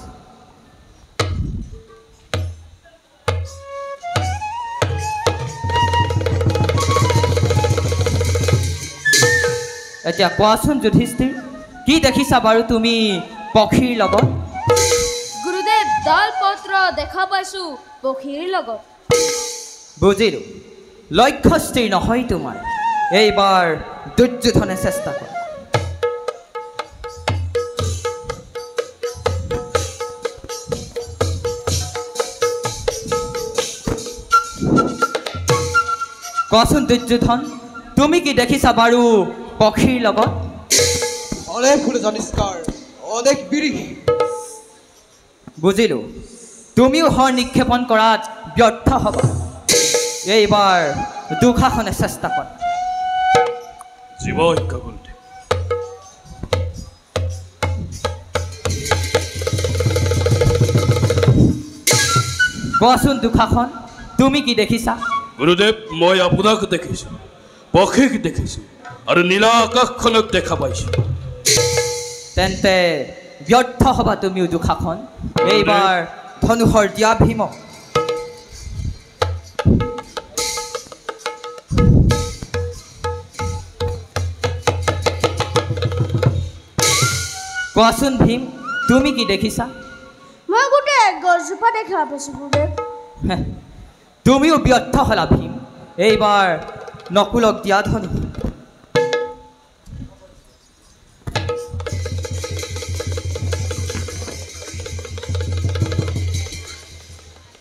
এতিয়া কোৱাচোন যুধিষ্ঠিৰ, কি দেখিছা বাৰু তুমি পক্ষীৰ লগত? গুৰুদেৱ ডাল পত্ৰ দেখা পাইছোঁ পক্ষীৰ লগত। বুজিলোঁ, লক্ষ্য স্থিৰ নহয় তোমাৰ। এইবাৰ দুৰ্যোধনে চেষ্টা কৰে। কোৱাচোন দুৰ্যোধন, তুমি কি দেখিছা বাৰু পক্ষীৰ লগত? অনেক ফুল জানিষ্কাৰ, অনেক বিৰিহি। বুজিলোঁ, তুমিও হৰ নিক্ষেপণ কৰাত ব্যৰ্থ হ'বা। এইবাৰ দুঃশাসনে চেষ্টা কৰা। জীৱ শিক্ষা গুৰুদেৱ। কোৱাচোন দুঃশাসন, তুমি কি দেখিছা? গুৰুদেৱ, মই আপোনাক দেখিছোঁ, পক্ষীক দেখিছোঁ আৰু নীলা আকাশখনক দেখা পাইছোঁ। তেন্তে ব্যৰ্থ হ'বা তুমিও দুঃশাসন। এইবাৰ ধনুষৰ দিয়া ভীমক। কোৱাচোন ভীম, তুমি কি দেখিছা? মই গোটেই গছজোপা দেখা পাইছোঁ গুৰুদেৱ। তুমিও ব্যৰ্থ হ'লা ভীম। এইবাৰ নকুলক দিয়া ধনুষ।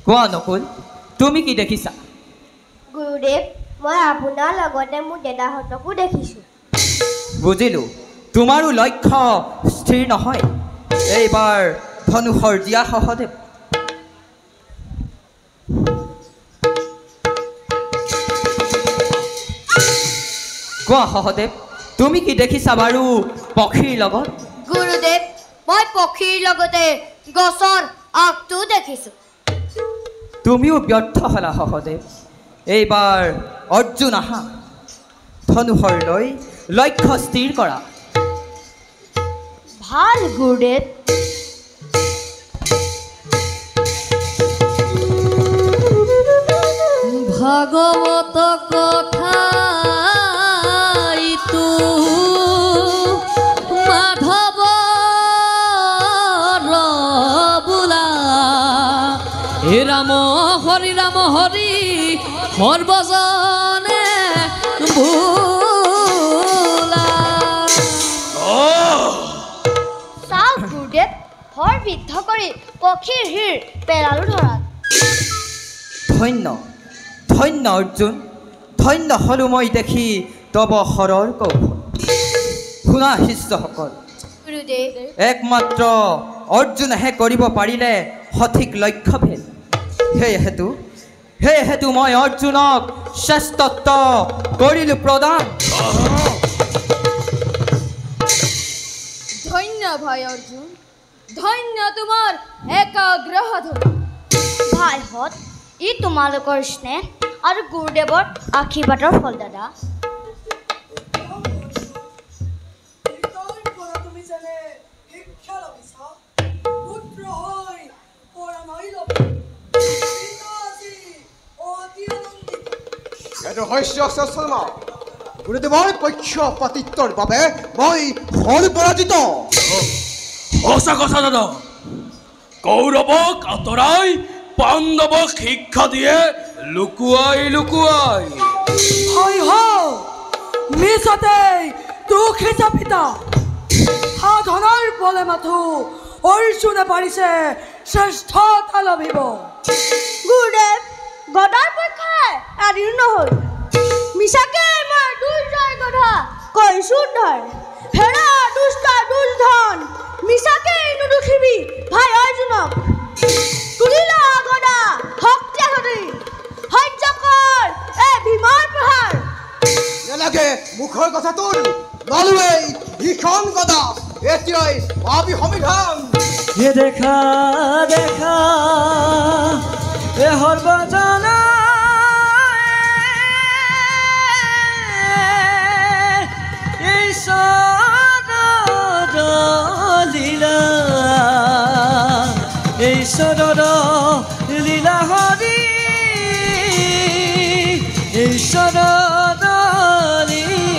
কোৱা নকুল, তুমি কি দেখিছা? গুৰুদেৱ, মই আপোনাৰ লগতে মোৰ দেদাহঁতকো দেখিছোঁ। বুজিলোঁ, তোমাৰো লক্ষ্য স্থিৰ নহয়। এইবাৰ ধনুষৰ দিয়া সহদেৱ। কোৱা সহদেৱ, তুমি কি দেখিছা বাৰু পক্ষীৰ লগত? গুৰুদেৱ, মই পক্ষীৰ লগতে গছৰ আগটো দেখিছোঁ। তুমিও ব্যৰ্থ হ'লা সহদেৱ। এইবাৰ অৰ্জুন আহা, ধনুষৰ লৈ লক্ষ্য স্থিৰ কৰা। ভাল গুৰুদেৱ। ভাগৱত কথা ইটো মাধৱ বোলা, হে ৰাম হৰি সৰ্বজনে ভোলা। চাওক গুৰুদেৱ, হৰ বিদ্ধ কৰি পক্ষীৰ হিৰ পেলালো ধৰাত। ধন্য ধন্য অৰ্জুন, ধন্য হলো মই দেখি তব হৰৰ কৌশল। শুনা শিষ্যসকল, গুৰুদেৱ একমাত্ৰ অৰ্জুনেহে কৰিব পাৰিলে সঠিক লক্ষ্যভেদ। সেয়েহেতু মই অৰ্জুনক শ্ৰেষ্ঠত্ব কৰিলোঁ প্ৰদান। ধন্য ভাই অৰ্জুন, ধন্য তোমাৰ একাগ্ৰ সাধনা। ভাইহঁত, ই তোমালোকৰ স্নেহ আৰু গুৰুদেৱৰ আশীৰ্বাদৰ ফল দাদা। তুমি যেনে শিক্ষা লভিছা, পুত্ৰ হৈ পৰমাই লভি। এইটো শস্য শৰ্মা, গুৰুদেৱৰ পক্ষপাতিত্বৰ বাবে মই পৰাজিত। সঁচা কথা দাদা, কৌৰৱক আঁতৰাই পাণ্ডৱক শিক্ষা দিয়ে লুকুৱাই লুকুৱাই। হয় মিছতে তোক পিতা সাধনাৰ বলে মাথো অৰ্জুনে পাৰিছে শ্ৰেষ্ঠতা লভিব। গুৰুদেৱ, গদাৰ পক্ষে আদিৰ নহ'ল। মিছাকে মই দুৰ্জয় গধা কৈছো ধৰ। হেৰা দুষ্ট দুৰ্ধন, মিছাকে নুদুখিবি ভাই অৰ্জুনক। তুলিলা গদা শক্তি সদী, সহ্য কৰ এই ভীমৰ প্ৰহাৰ। নেলাগে মুখৰ কথা তোৰ, নলুৱেই ভীষণ গদা এতিয়াই ভাবি সমিধান। দেখা দেখা এ সৰ্বজনা ঈশ্বৰ লীলা হৰি, ঈশ্বৰ লীলা।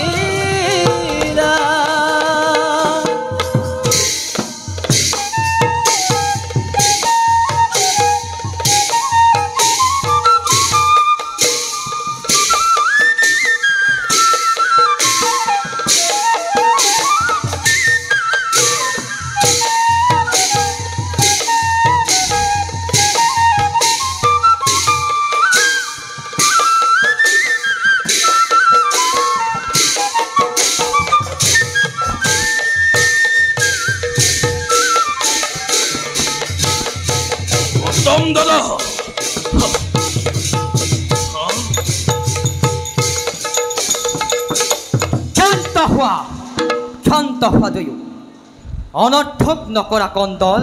দাদা ক্ষান্ত হোৱা দুয়ো, অনৰ্থক নকৰা কণ্ডল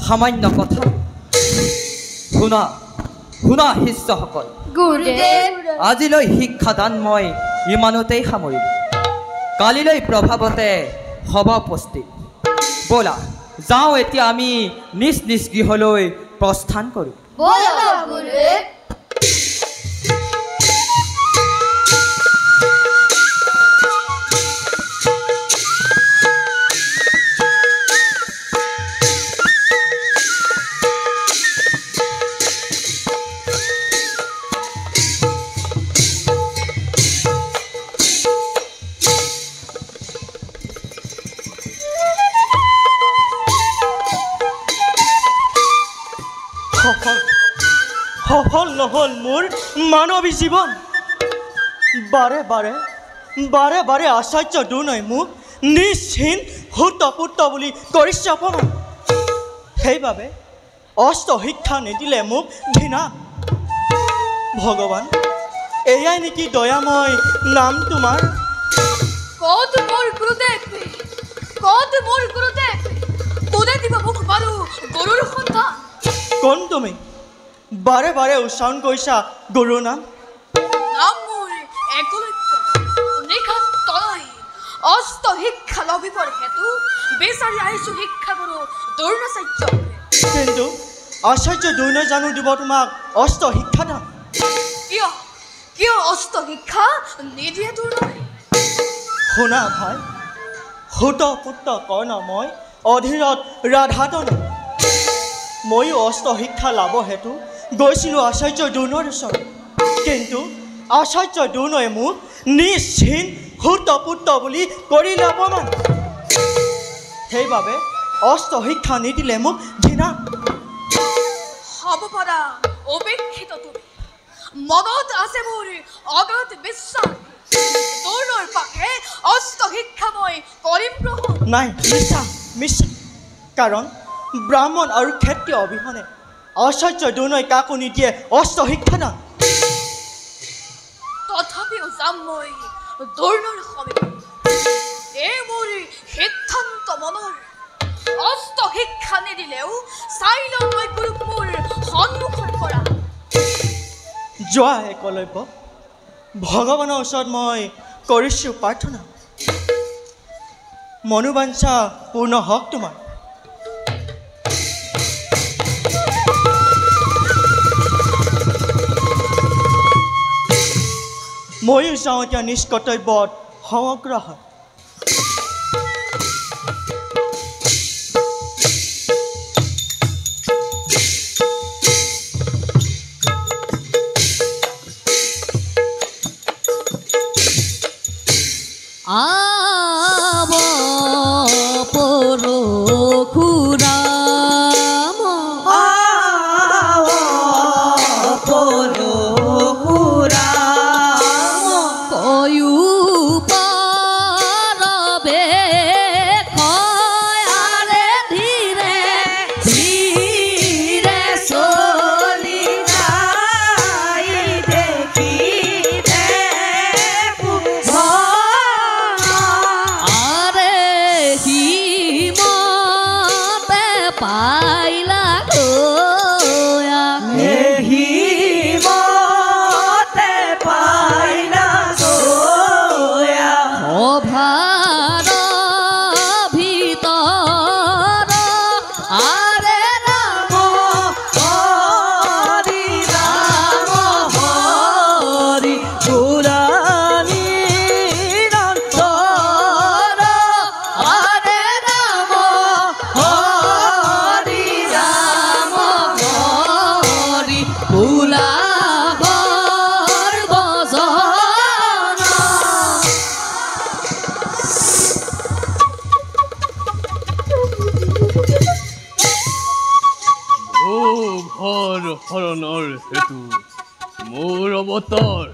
সামান্য কথা। শুনা শিষ্যসকল, গুৰুদেৱ আজিলৈ শিক্ষাদান মই ইমানতেই সামৰিলোঁ। কালিলৈ প্ৰভাৱতে সভা উপস্থিত। ব'লা যাওঁ এতিয়া আমি নিজ নিজ গৃহলৈ প্ৰস্থান কৰোঁ। ব'লা গুৰুদেৱ। সফল নহ'ল মোৰ মানৱী জীৱন। বাৰে বাৰে আচাৰ্য দুৰ্ণয় মোক নিশ্চিন সুতপুত্ৰ বুলি কৰিছে অপমান। সেইবাবে অস্ত শিক্ষা নিদিলে মোক ঘৃণা। ভগৱান, এয়াই নেকি দয়াময় নাম তোমাৰ? ক'ত মোৰ গুৰুদেৱ, কোনে দিব মোক বাৰু গৰুৰ সন্ধান? কোন তুমি? বাৰে উচ্চাৰণ কৰিছা গুৰুৰ নাম। নাম মোৰ একলব্য, নিশাত তলাই অস্ত শিক্ষা লভিবৰ হেতু বিচাৰি আহিছোঁ শিক্ষাগুৰু দ্ৰোণাচাৰ্য। কিন্তু আচাৰ্য দুৰ্ণয় জানো দিব তোমাক অস্ত শিক্ষাদান? কিয় অস্ত শিক্ষা নিদিয়ে দ্ৰোণাই? শুনা ভাই, সুতপুত্ৰ কৰ্ণ মই অধীৰত ৰাধাতন। ময়ো অস্ত শিক্ষা লাভ হেতু গৈছিলোঁ আচাৰ্য দুৰ্ণৰ ওচৰত। কিন্তু আচাৰ্য দুৰ্ণয়ে মোক নিশ্চিন সুতপুত্ৰ বুলি কৰিলে অপমান। সেইবাবে অস্ত শিক্ষা নিদিলে মোক ঘৃণা। হ'ব পৰা অপেক্ষিত তুমি মনত আছে মোৰ অগাধ বিশ্বাস তোৰ পাশে অস্ত্ৰ শিক্ষা মই কৰিম প্ৰভু নাই মিছা মিছা কাৰণ ব্ৰাহ্মণ আৰু ক্ষত্ৰিয় অবিহনে আচাৰ্য দুনোই কাকো নিদিয়ে অস্ত্ৰ শিক্ষাদান তথাপিও যাম মই দৌৰ্ণৰ সমীপত এই মোৰ সিদ্ধান্ত মনৰ অস্ত্ৰ শিক্ষা নিদিলেও চাই লওঁ মই গুৰুক মোৰ সন্মুখৰ পৰা যোৱা একলব্য ভগৱানৰ ওচৰত মই কৰিছোঁ প্ৰাৰ্থনা মনোবাঞ্ছা পূৰ্ণ হওক তোমাৰ ময়ো যাওঁ এতিয়া নিজ কৰ্তব্যত সমগ্ৰ হয় আব পৰশুৰাম আৱ পৰশুৰাম কয়ো পাৰবে কয়াৰে ধীৰে ধীৰে চলি যাই দেখি আৰে হিমতে পাইলা গয়া হিমতে পাইলা গয়া অভাৰ ভিতৰ আৰে ৰাম হৰি ৰাম হৰি পুৰাণী ৰন্তৰ আৰে ৰাম হৰি ৰাম হৰি গোলাপৰ বজন ও ঘৰ শৰণৰ হেতু মোৰ অৱতৰ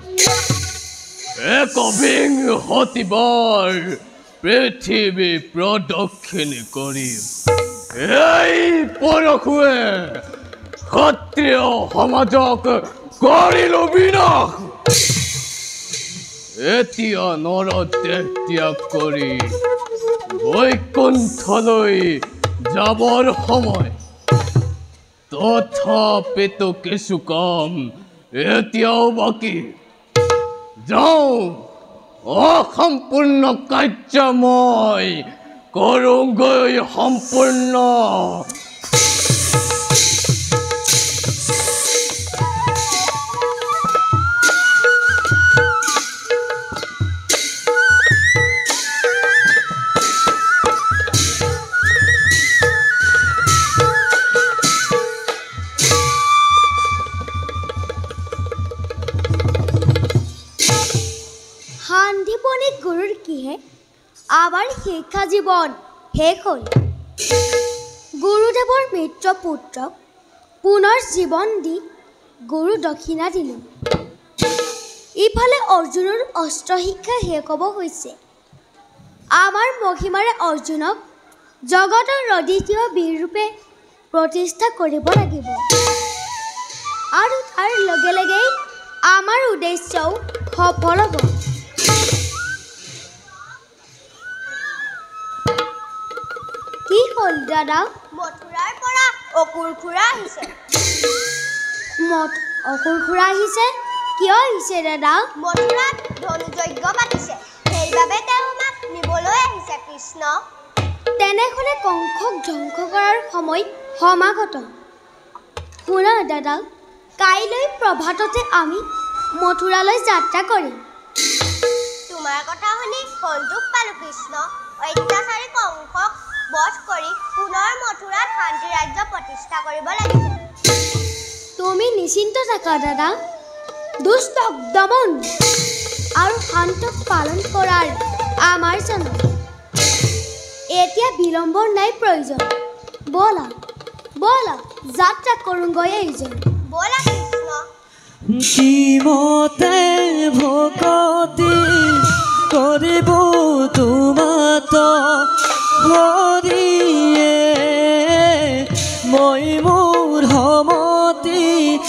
এক অবিংহতিবাৰ পৃথিৱী প্ৰদক্ষিণ কৰিম এই পৰশুৱে ক্ষত্ৰিয় সমাজক কৰিলো বিনাশ এতিয়া নৰদেহ ত্যাগ কৰি বৈকুণ্ঠলৈ যাবৰ সময় তথাপিতো কিছু কাম এতিয়াও বাকী যাওঁ অসম্পূৰ্ণ কাৰ্য মই কৰোঁগৈ সম্পূৰ্ণ শান্তিপণিক গুৰুৰ কিহে আমাৰ শিক্ষা জীৱন শেষ হ'ল গুৰুদেৱৰ মিত্ৰ পুত্ৰক পুনৰ জীৱন দি গুৰু দক্ষিণা দিলোঁ ইফালে অৰ্জুনৰ অস্ত্ৰ শিক্ষা শেষ হ'ব হৈছে আমাৰ মহিমাৰে অৰ্জুনক জগতৰ অদ্বিতীয় বীৰ ৰূপে প্ৰতিষ্ঠা কৰিব লাগিব আৰু তাৰ লগে লগে আমাৰ উদ্দেশ্যও সফল হ'ব কি হ'ল দাদা মথুৰাৰ পৰা অকুৰ খুৰা আহিছে অসুৰ খুৰা আহিছে কিয় আহিছে দাদা মথুৰাত ধনুযজ্ঞ পাতিছে সেইবাবে তেওঁ আমাক নিবলৈ আহিছে কৃষ্ণ তেনেহ'লে কংসক ধ্বংস কৰাৰ সময় সমাগত শুনা দাদা কাইলৈ প্ৰভাততে আমি মথুৰালৈ যাত্ৰা কৰিম তোমাৰ কথা শুনি সন্তোষ পালো কৃষ্ণ অত্যাচাৰী কংসক বধ কৰি পুনৰ মথুৰাত শান্তি ৰাজ্য প্ৰতিষ্ঠা কৰিব লাগিব তুমি নিশ্চিন্ত থাকা দাদা দুষ্টক দমন আৰু শান্তক পালন কৰাৰ আমাৰ জানো এতিয়া বিলম্বৰ নাই প্ৰয়োজন বলা বলা যাত্ৰা কৰোঁগৈ এইজন ব'লা কৃষ্ণ কিমতে ভকতি কৰিব তোমাত হৰিয়ে মই মোৰ সমতি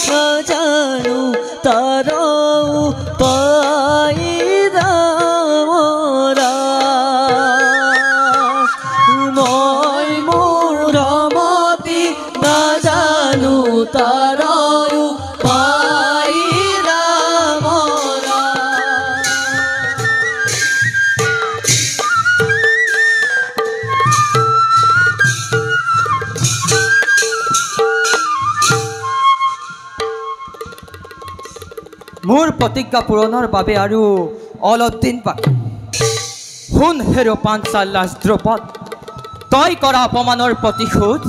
নাজানো তাৰ পাই দামৰা মই মোৰ সমতি নাজানো তাৰ পাই দামৰা মোৰ প্ৰতিজ্ঞা পূৰণৰ বাবে আৰু অলপ দিন বাকী শুন হেৰ পাঞ্চাল দ্ৰুপদ তই কৰা অপমানৰ প্ৰতিশোধ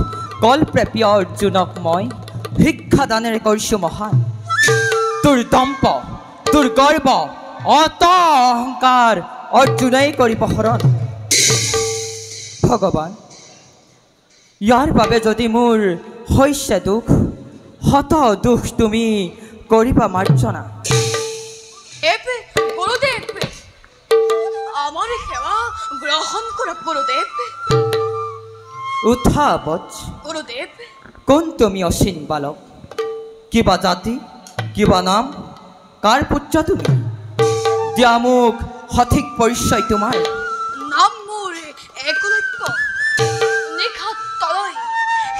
কলপ্ৰেপীয় অৰ্জুনক মই শিক্ষাদানেৰে কৰিছোঁ মহান তোৰ দম্প তোৰ গৰ্ব অত অহংকাৰ অৰ্জুনেই কৰিব হৰণ ভগৱান ইয়াৰ বাবে যদি মোৰ হৈছে দুখ শত দুখ তুমি কৰিবা মাৰ্জনা গুৰুদেৱ আমাৰ সেবা গ্ৰহণ কৰো গুৰুদেব উঠা বৎস গুৰুদেব কোন তুমি অসীন বালক কিবা জাতি কিবা নাম কাৰ পুত্ৰ তুমি দিয়া মোক সঠিক পৰিচয় তোমাৰ নাম মোৰ একলব্য নিখাত তলয়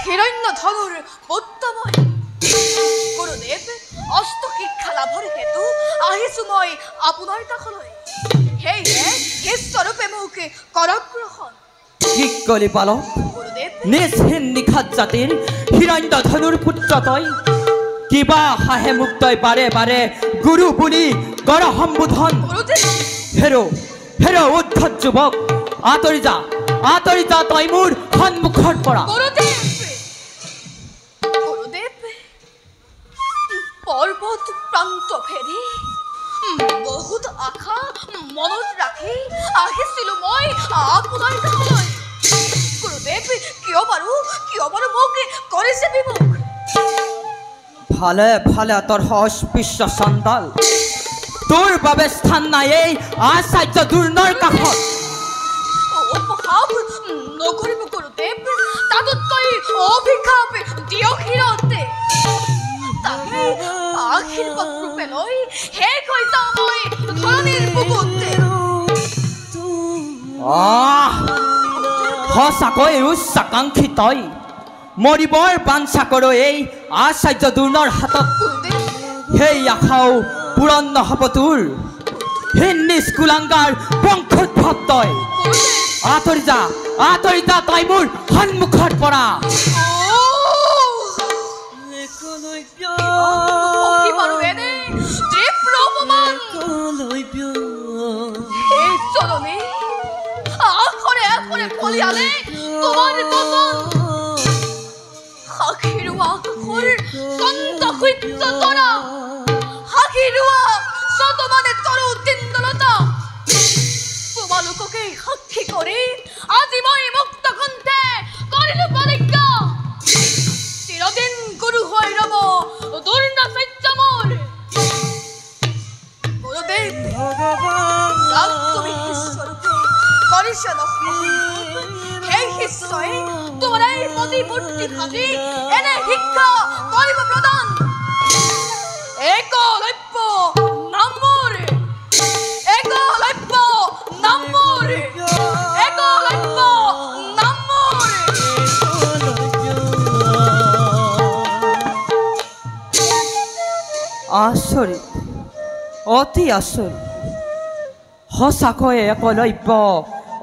হিৰণ্য ধনুৰ পুত্ৰ মই গুৰুদেৱ অষ্ট শিক্ষা লাভৰ হেতু আহিছো মই আপোনাৰ কাষলৈ সেয়ে স্বৰূপে মোক কৰক গ্ৰহণ কি কলি বালক নিজ হীন নিখাত জাতিৰ হিৰণ্য ধনুৰ পুত্ৰ তই কিবা হাহে মোক তই বাৰে বাৰে গুৰু বুলি কৰ সম্বোধন হেৰো হেৰো উদ্ধত যুৱক আঁতৰি যা তই মোৰ সন্মুখৰ পৰা পৰ্বত প্ৰান্ত ভেদি বহুত আশা মনত ৰাখি আহিছিলো মই আপোনাৰ কাষলৈ গুৰুদেৱ কিয় বাৰু মোক কৰিছে বিমুখ ভালে ভালে তোৰ অস্পৃশ্য চণ্ডাল তোৰ বাবে স্থান নাই এই আচাৰ্য দুৰ্ণৰ কাষত উপহাস নকৰিব গুৰুদেৱ তাতোতকৈ অভিশাপ দিয়ক হিৰতে তাকে আশীৰ্বাদ ৰূপে লৈ শেষ হৈ যাওঁ মই ধৰণীৰ বুকুতে সঁচাকৈ উচ্চাকাংক্ষী তই মৰিবৰ বাঞ্ছা কৰ এই আচাৰ্য দুৰ্ণৰ হাতত সেই আশাও পূৰণ নহ'ব তোৰ সেই নিষ্কুলাংগাৰ বংশোদ্ভৱ তই আঁতৰি যা তই মোৰ সন্মুখৰ পৰা ফলিয়ালে তোমার বচন হাকিরুয়া কুকুর সন্ত সত্য তরা হাকিরুয়া শতমানে তরু তিন্দলতা তোমালোককে সাক্ষী করে আজি মই মুক্ত কণ্ঠে কৰিলো প্ৰতিজ্ঞা চিৰদিন গুৰু হৈ ৰব দুৰ্নাচাৰ্য মোৰ গুৰুদেৱ ভগৱান তুমি ঈশ্বৰূপে কৰিছে সেই শিষ্যই তোমাৰ এই প্ৰতিমূৰ্তি সাজি এনে শিক্ষা কৰিব প্ৰদান একলব্য নাম মোৰ একলব্য নাম মোৰ একলব্য নাম মোৰ আচৰিত অতি আচৰিত সঁচাকৈ একলব্য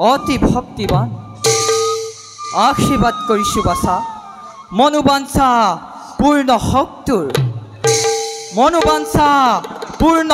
অতি ভক্তিবান আশীৰ্বাদ কৰিছোঁ বাছা মনোবাঞ্ছা পূৰ্ণ হওক মনোবাঞ্ছা পূৰ্ণ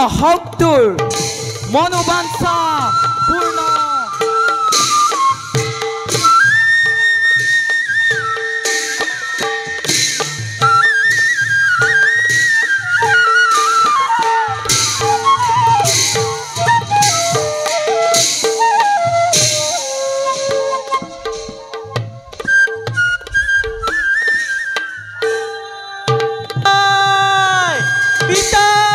পিতা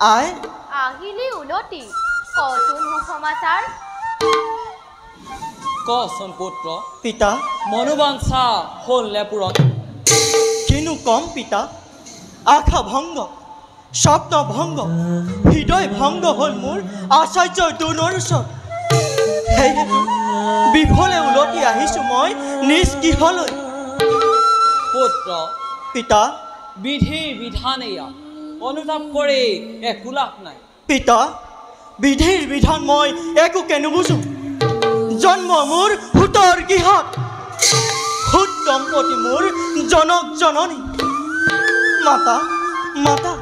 আই আহিলি উলটি কচোন সুসমাচাৰ কচোন পুত্ৰ পিতা মনোবাঞ্ছা হ'ল নে পূৰণ কিনো কম পিতা আশা ভংগ স্বপ্ন ভংগ হৃদয় ভংগ হ'ল মোৰ আচাৰ্যৰ দুনৰ ওচৰত সেয়েহেতু বিফলে উলটি আহিছোঁ মই নিজ গৃহলৈ পুত্ৰ পিতা বিধিৰ বিধান এয়া অনুতাপ কৰি একো লাভ নাই পিতা বিধিৰ বিধান মই একোকে নুবুজো জন্ম মোৰ ভূতৰ গৃহত ভূত দম্পতি মোৰ জনক জননী মাতা মাতা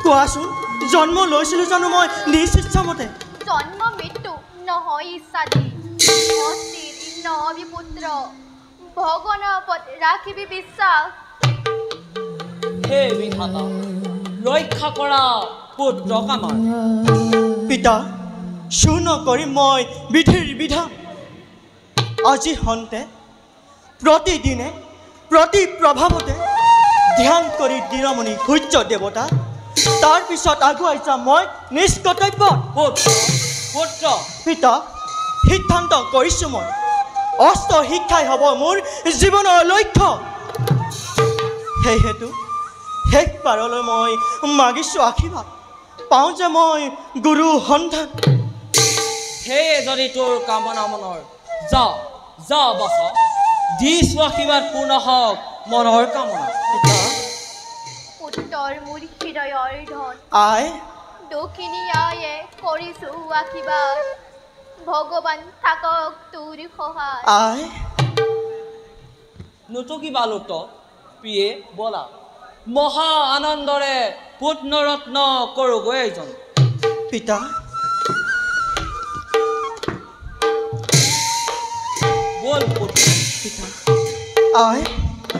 কোৱাচোন জন্ম লৈছিলোঁ জানো মই নিজ ইচ্ছামতে জন্ম মৃত্যু নহয় ইচ্ছাদি অস্থিৰ নহবি পুত্ৰ ভগৱানৰ ওপৰত ৰাখিবি বিশ্বাস হে বিধাতা ৰক্ষা কৰা পুত্ৰক আমাৰ পিতা শূন্য কৰি মই বিধিৰ বিধান আজি হন্তে প্ৰতিদিনে প্ৰতি প্ৰভাৱতে ধ্যান কৰি দিনমণি সূৰ্য দেৱতা তাৰপিছত আগুৱাই যাম মই নিজ কৰ্তব্য পুত্ৰ পিতা সিদ্ধান্ত কৰিছোঁ মই অস্ত্ৰ শিক্ষাই হ'ব মোৰ জীৱনৰ লক্ষ্য সেইহেতু শেষ পাৰলৈ মই মাগিছোঁ আশীৰ্বাদ পাওঁ যে মই গুৰু সন্ধান সেয়ে যদি তোৰ কামনা মনৰ যা যা বাছা দিছো আশীৰ্বাদ পূৰ্ণ হওক মনৰ কামনা পুত্ৰৰ মোৰ হৃদয়ৰ ধন আই দক্ষিণী আয়ে কৰিছোঁ আশীৰ্বাদ ভগৱান থাকক তোৰ সহায় আই নুটুকিবা লুট প্ৰিয়ে বলা মহা আনন্দৰে পুত্ৰ ৰত্ন কৰোগৈ এজন পিতা বল পুত্ৰ পিতা আই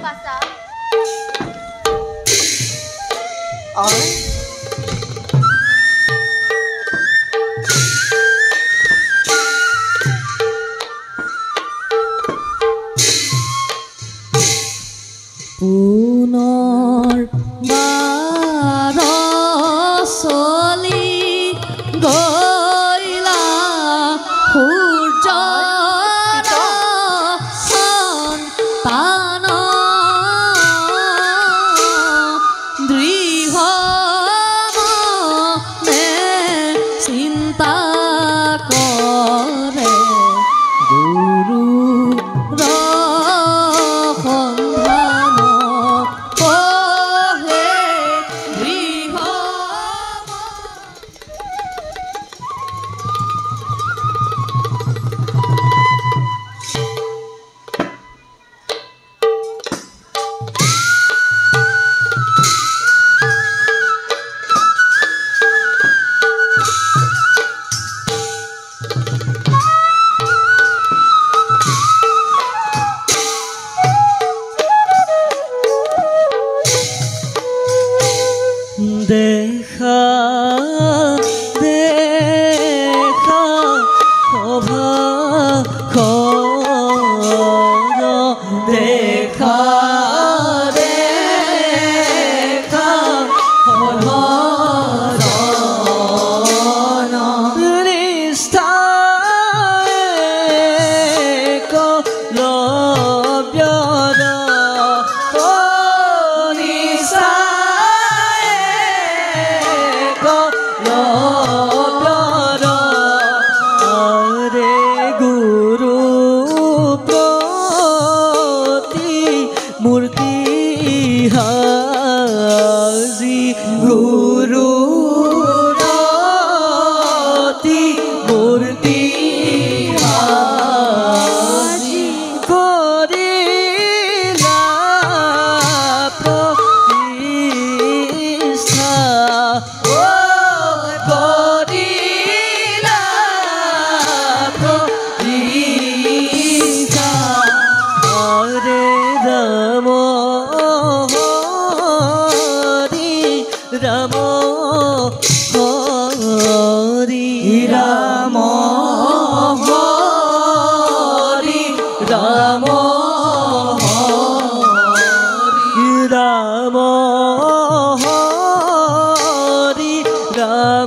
বাছা আই পুনৰ বাৰ চলি গৈলা সূৰ্যৰ সন্তান দৃঢ় মনে চিন্তা কৰে গুৰু দেখা দেখা সভা দেখা দেখা Ram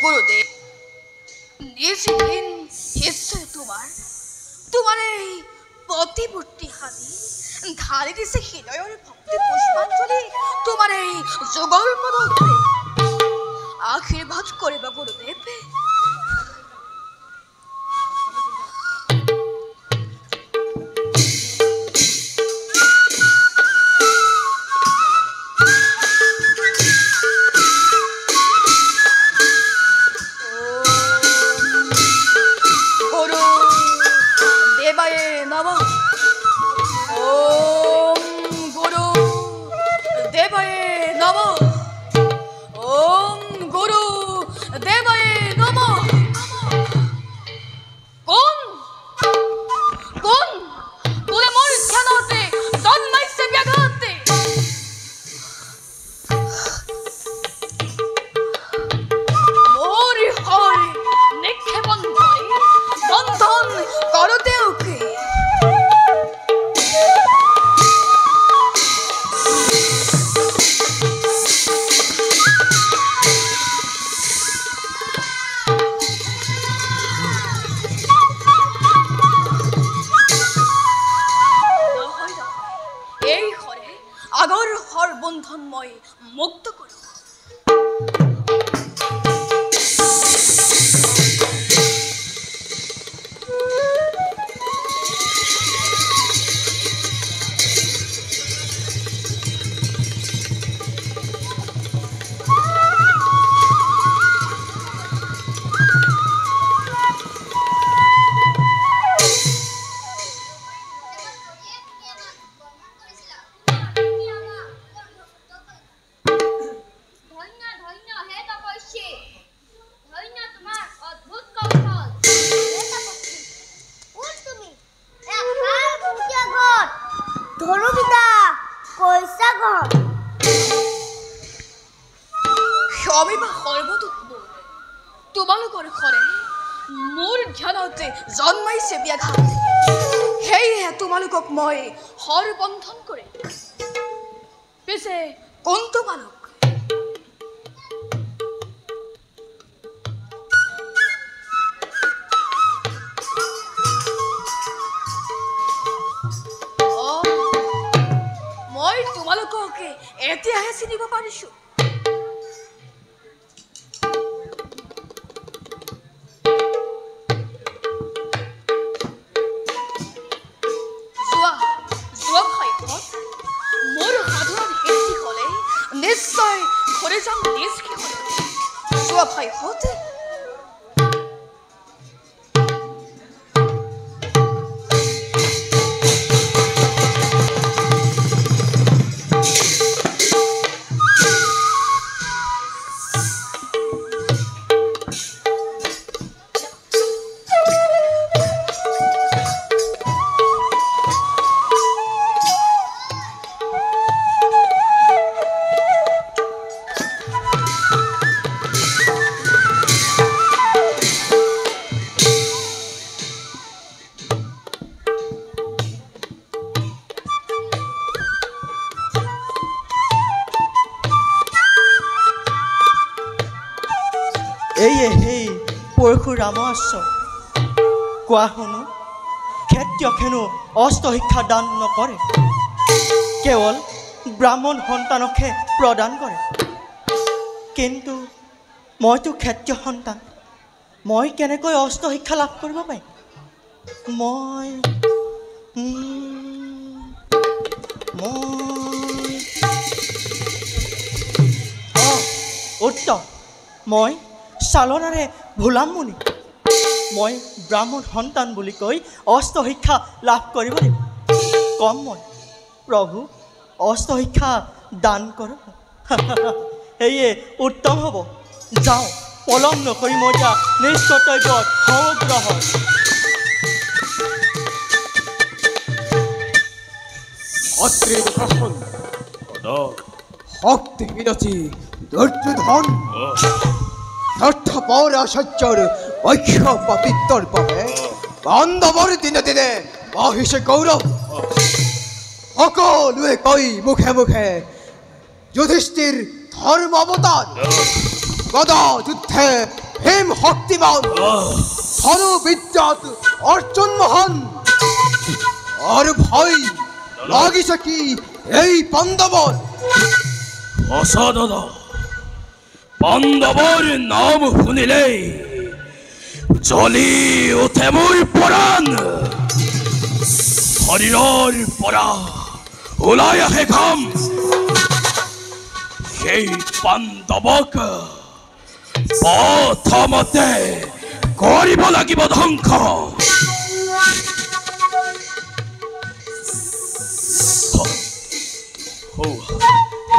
গুরুদেব নিজহীন হিচ্ছে তোমার এই প্রতিমূর্তি হানি ধারে দিছে হৃদয়ের ভক্তি পুষ্পাঞ্জলি তোমার এই যুগল পদতে আশীর্বাদ করিবা গুরুদেব। বন্ধনময় মুক্ত করো। তোমালোকৰ ঘৰে মোৰ ধ্যানতে জন্মাইছে ব্যাঘাত, সেয়েহে তোমালোকক মই হৰ বন্ধন কৰি পিছে কোন তোমালোক? মই তোমালোকক এতিয়াহে চিনিব পাৰিছো। নিশ্চয় ঘৰে যাম নিজ যোৱা ভাই হতে এই পৰশুৰাম আশ্ৰম কোৱা শুনো, ক্ষেত্ৰখেনো অস্ত্ৰ শিক্ষা দান নকৰে, কেৱল ব্ৰাহ্মণ সন্তানকহে প্ৰদান কৰে। কিন্তু মইতো ক্ষেত্ৰীয় সন্তান, মই কেনেকৈ অস্ত্ৰ শিক্ষা লাভ কৰিব পাৰিম? মই উত্তম, মই চালনাৰে ভোলাম মুনি, মই ব্ৰাহ্মণ সন্তান বুলি কৈ অস্ত্ৰ শিক্ষা লাভ কৰিব লাগিব। কম মই, প্ৰভু অস্ত্ৰ শিক্ষা দান কৰক। সেয়ে উত্তম হ'ব, যাওঁ, পলম নকৰি মই এতিয়া নিজ কৰ্তব্যত সংগ্ৰহ। শক্তি বিৰচি দুৰ্যোধন স্বাৰ্থপৰ আচাৰ্যৰ বৈক্ষ পাপিত্বৰ বাবে বান্ধৱৰ দিনে দিনে বাঢ়িছে গৌৰৱ। সকলোৱে কৈ মুখে মুখে যুধিষ্ঠিৰ ধৰ্ম অৱতাৰ, গদা যুদ্ধে শক্তিমান ধনু বিদ্যাত অৰ্জুন মহান আৰ ভয় লাগিছে কি এই পাণ্ডৱৰ সঁচা দাদা পাণ্ডৱৰ নাম শুনিলেই জ্বলি উঠে মোৰ প্ৰাণ শৰীৰৰ পৰা ওলাই আহে ঘাম সেই পাণ্ডৱক প্ৰথমতে কৰিব লাগিব ধ্বংস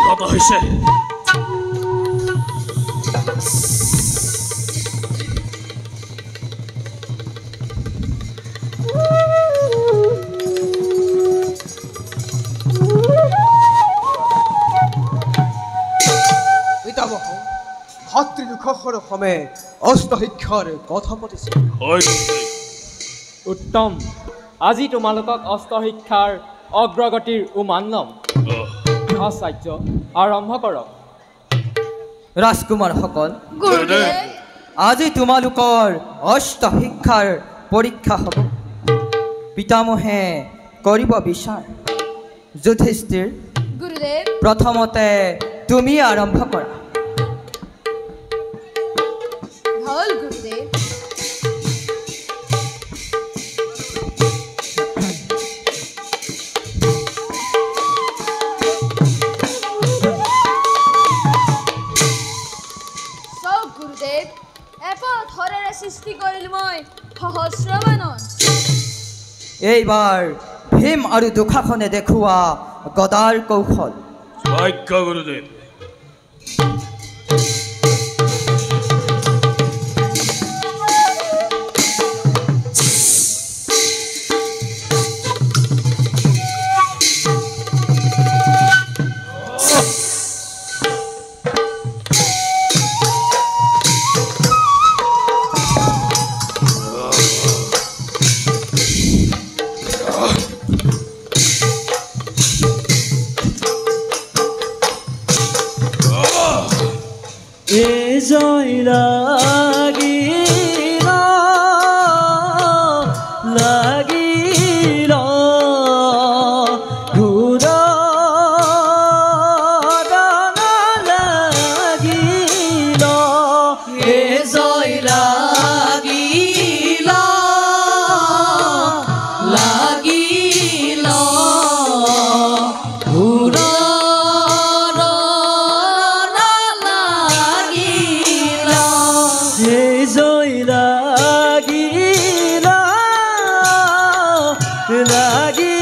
কথা হৈছে ভাতৃদুখৰ সমে অস্ত্ৰ শিক্ষাৰ কথা পাতিছে উত্তম আজি তোমালোকক অস্ত্ৰ শিক্ষাৰ অগ্ৰগতিৰ উমান ল'ম আচাৰ্য আৰম্ভ কৰক ৰাজকুমাৰসকল আজি তোমালোকৰ অস্ত্ৰ শিক্ষাৰ পৰীক্ষা হ'ব পিতামহে কৰিব বিচাৰ যুধিষ্ঠিৰ গুৰুদেৱ প্ৰথমতে তুমি আৰম্ভ কৰা হল গুৰুদেৱ গুৰুদেৱ এপথৰেৰে সৃষ্টি কৰিলো মই সহস্ৰমানন এইবাৰ ভীম আৰু দুশাসনে দেখুওৱা গদাৰ কৌশল গুৰুদেৱ জয় লাগিল লাগিল লাগিল এ জয় লাগিল লাগিল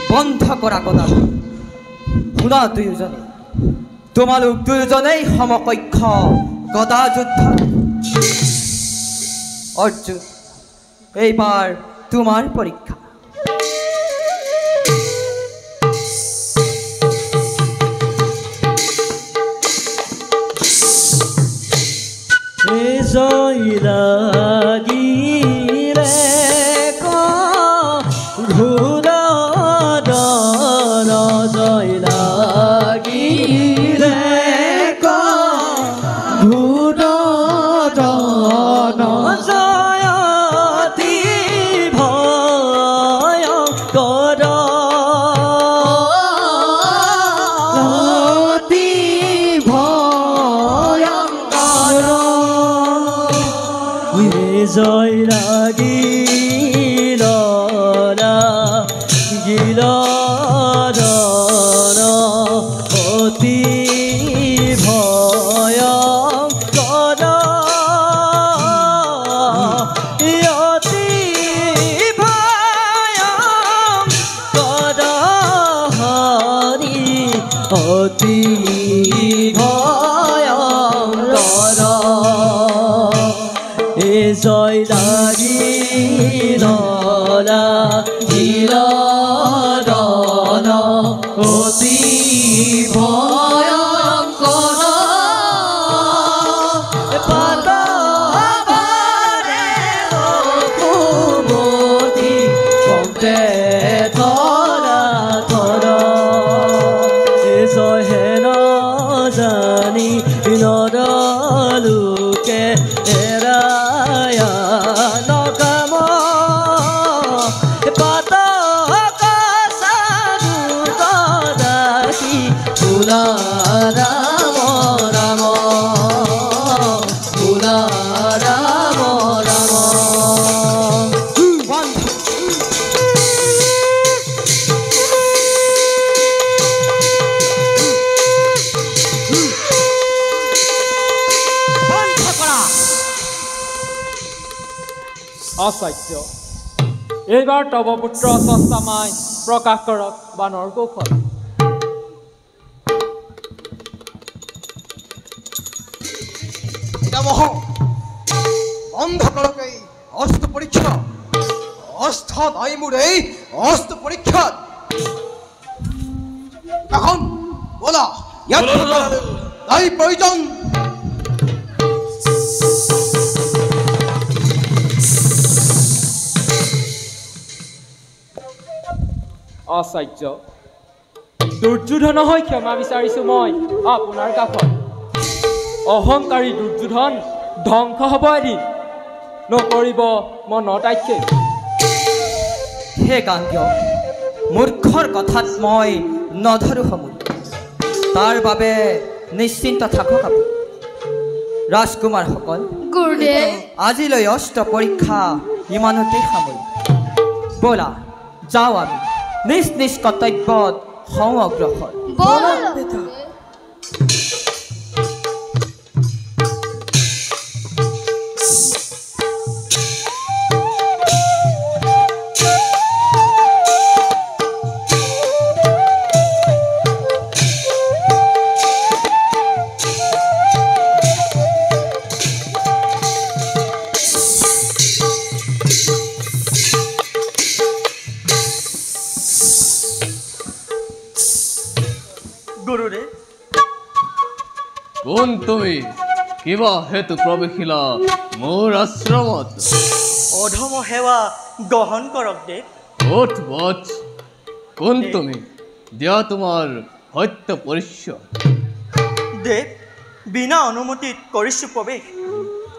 বন্ধ কৰা গদাধৰ শুনা দুয়োজনে তোমালোক দুয়োজনেই সমকক্ষ গদা যুদ্ধ অৰ্জুন এইবাৰ তোমাৰ পৰীক্ষা জয় লাগিলে ঘোৰা দন জয় লাগিলে ঘোৰা দন জয়তি ভয়ংকৰ অতি ভয়ংকৰ জয় লাগিল গিল অতি ভয়ংকৰ অতি ভয়ংকৰ হৰি অতি ভয়ংকৰ জয় লাগিল লাগিল দন অতি ভয়ংকৰ পাতবাৰে কুমতি কমতে ধৰা ধৰ জয় হেন জানি নৰলোকে এৰায়া নকাম পাত কাছাদুদাসী ফুলা ৰাম ৰাম ফুলা ৰাম ৰাম আচাৰ্য এইবাৰ তব পুত্ৰ অশ্বস্থামাই প্ৰকাশ কৰক বানৰ কৌশল বন্ধ কৰক এই অস্ত্ৰ পৰীক্ষা অস্ত্ৰ নাই মোৰ এই অস্ত্ৰ পৰীক্ষাত এখন বলা ইয়াত নাই প্ৰয়োজন আচাৰ্য দুৰ্যোধন হৈ ক্ষমা বিচাৰিছোঁ মই আপোনাৰ কাষত অহংকাৰী দুৰ্যোধন ধ্বংস হ'ব এদিন নকৰিব মনত আক্ষেপ হে গাঙ্গ্য মূৰ্খৰ কথাত মই নধৰো সময় তাৰ বাবে নিশ্চিন্ত থাকক আপুনি ৰাজকুমাৰসকল গুৰুদেৱ আজিলৈ অস্ত্ৰ পৰীক্ষা ইমানতে সামৰি ব'লা যাওঁ আমি নিজ নিজ কৰ্তব্যত হওঁ অগ্ৰসৰ কোন তুমি কিবা হেতু প্ৰৱেশিলা মোৰ আশ্ৰমত অধম সেৱা গ্ৰহণ কৰক দেৱ ওঠ বচ কোন তুমি দিয়া তোমাৰ সত্য পৰিচয় দেৱ বিনা অনুমতিত কৰিছোঁ প্ৰৱেশ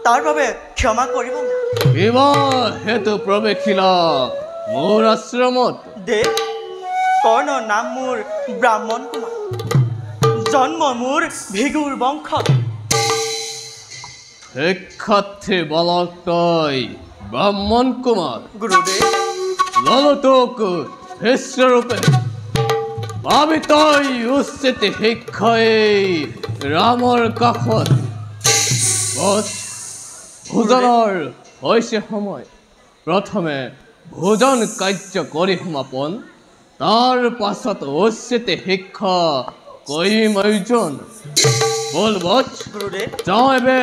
তাৰ বাবে ক্ষমা কৰিব কিবা হেতু প্ৰৱেশিলা মোৰ আশ্ৰমত দেৱ কৰ্ণৰ নাম মোৰ ব্ৰাহ্মণ কুমাৰ জন্ম মোৰ ভিগুৰ বংশত শিক্ষাৰ্থী বালক তই ব্ৰাহ্মণ কুমাৰ গুৰুদেৱ ললতোক শিষ্যৰূপে পাবি তই উচিত শিক্ষাই ৰামৰ কাষত ভোজনৰ হৈছে সময় প্ৰথমে ভোজন কাৰ্য কৰি সমাপন তাৰ পাছত উচিত শিক্ষা কৰিম অৰ্জুন। বল বৎস গুৰুদেৱ। যাওঁ এবে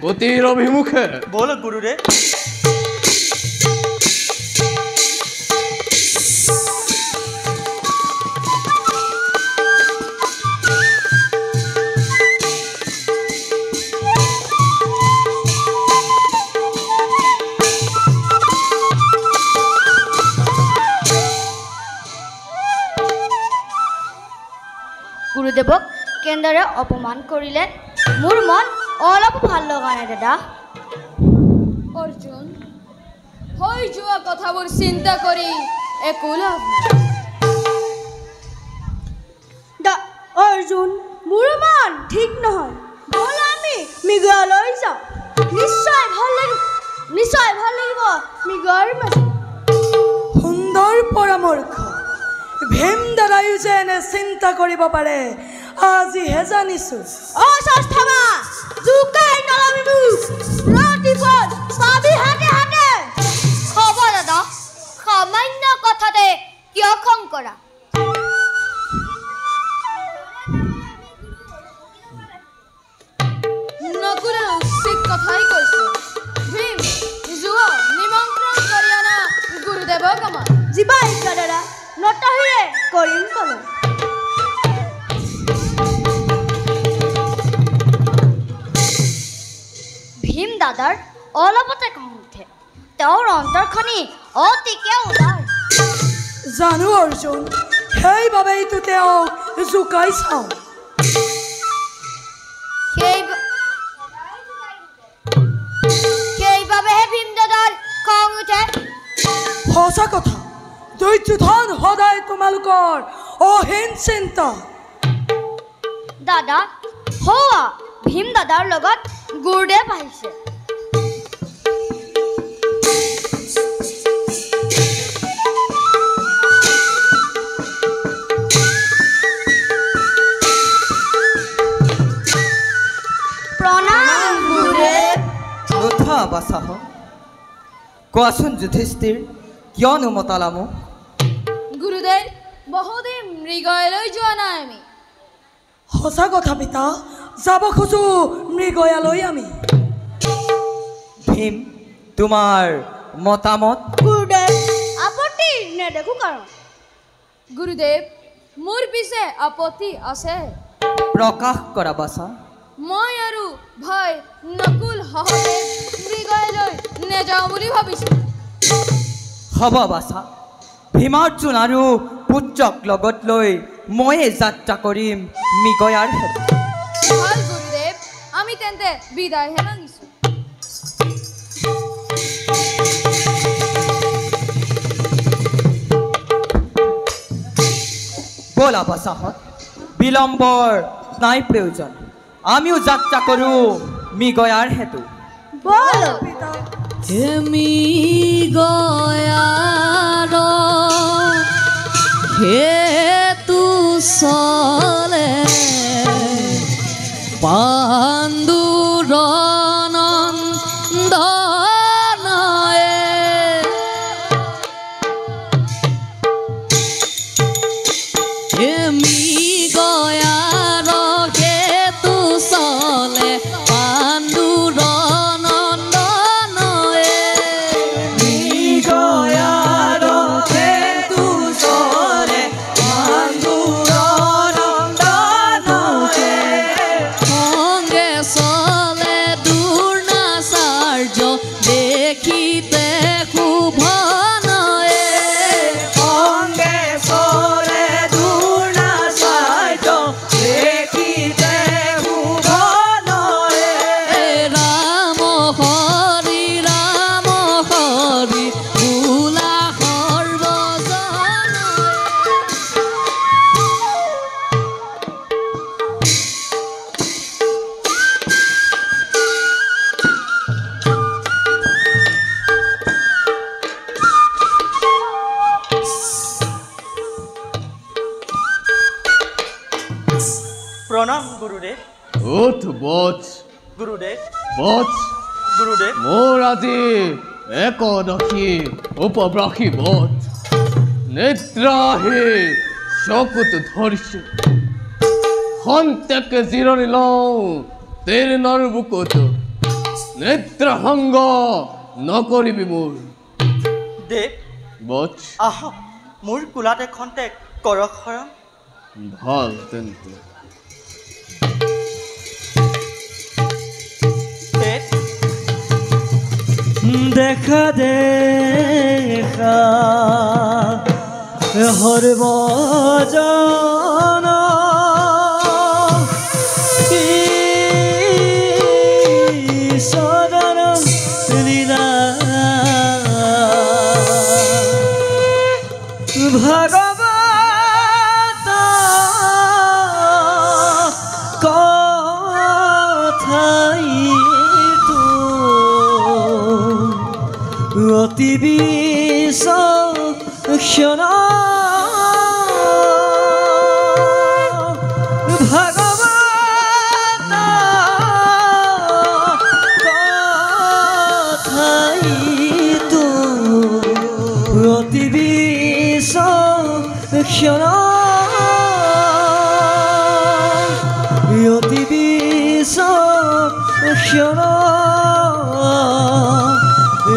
গতিৰ অভিমুখে। বল গুৰুদেৱ। গুৰুদেৱক কেনেদৰে অপমান কৰিলে মোৰ মন অলপ ভাল লগা নাই দাদা। অৰ্জুন, হৈ যোৱা কথাবোৰ চিন্তা কৰি একো লাভ নাই। অৰ্জুন, মোৰ মন ঠিক নহয়। ব'ল আমি মৃগয়ালৈ যাওঁ। নিশ্চয় ভাল লাগিব মৃগৰ মাজত। সুন্দৰ পৰামৰ্শ। ভীম দাদায়ো যে এনে চিন্তা কৰিব পাৰে আজিহে জানিছো। হ'ব দাদা, সামান্য কথাতে কিয় খং কৰা? নকুলে উচিত কথাই কৈছে। ভীম, যোৱা নিমন্ত্ৰণ কৰি আনা গুৰুদেৱক আমাৰ। যিবা ইচ্ছা দাদা, নতহিৰে কৰিম কলে। ভীম দাদাৰ অলপতে খং উঠে। তেওঁৰ অন্তৰখনি অতিকে উদাৰ। জানো অৰ্জুন, সেইবাবেইতো তেওঁক জোকাই চাওঁ। সেইবাবেহে ভীম দাদাৰ খং উঠে। সঁচা কথা, দুৰ্যোধন সদায় তোমালোকৰ অহীন চিন্তা। দাদা, হোৱা ভীম দাদাৰ লগত গুৰুদেৱ আহিছে। প্ৰণাম গুৰুদেৱ। নুঠা বাচাহ, কোৱাচোন যুধিষ্ঠিৰ, কিয়নো মতালা মোক? গুৰুদেৱ, বহুদিন মৃগয়ালৈ যোৱা নাই আমি। সঁচা কথা পিতা, যাব খোজো মৃগয়ালৈ আমি। ভীম, তোমাৰ মতামত? গুৰুদেৱ, আপত্তি নেদেখো কাৰণ। গুৰুদেৱ, মোৰ পিছে আপত্তি আছে। প্ৰকাশ কৰা বাচা। মই আৰু ভাই নকুল সহদেৱ মৃগয়ালৈ নেযাওঁ বুলি ভাবিছোঁ। হ'ব বাচা, ভীমাৰ্জুন আৰু পুত্ৰক লগত লৈ ময়ে যাত্ৰা কৰিম মৃগয়াৰ হেতু। ভাল গুৰুদেৱ, আমি তেন্তে বিদায়হে মাগিছোঁ। ব'লা বাচাহঁত, বিলম্বৰ নাই প্ৰয়োজন। আমিও যাত্ৰা কৰোঁ মৃগয়াৰ হেতু। বল মৃগয়াৰ হেতু চলে পাণ্ডুৰনন্দনয়ে। মৃগয়াৰ হেতু চলে পাণ্ডুৰনন্দনয়ে। মৃগয়াৰ হেতু চলে পাণ্ডুৰনন্দনয়ে। সঙ্গে চলে দুৰ্নাচাৰ্য দেখিতে শোভনয়ে। সঙ্গে চলে দুৰ্নাচাৰ্য দেখিতে শোভনয়ে। ৰাম হৰি বোলা সৰ্বজনয়ে। প্ৰণাম গুৰুদেৱ। উঠ বৎস, গুৰুদেৱ। বৎস, গুৰুদেৱ। মোৰ আজি একদশী উপবাসী বধ। নিদ্ৰাহে চকুত ধৰিছে খন্তেক জিৰণি লওঁ তেৰণৰ বুকুত নিদ্ৰা সংগ নকৰিবি মোৰ দেৱ বচ আহ মোৰ কোলাতে খন্তেক কৰক শৰণ ভাল তেন্তে দেখা দেখা হৰবজন সদন লীলা ভাগৱত কথাই অতি বিচক্ষণ ভাগৱত কথাইতো অতি বিচক্ষণ অতি বিচক্ষণ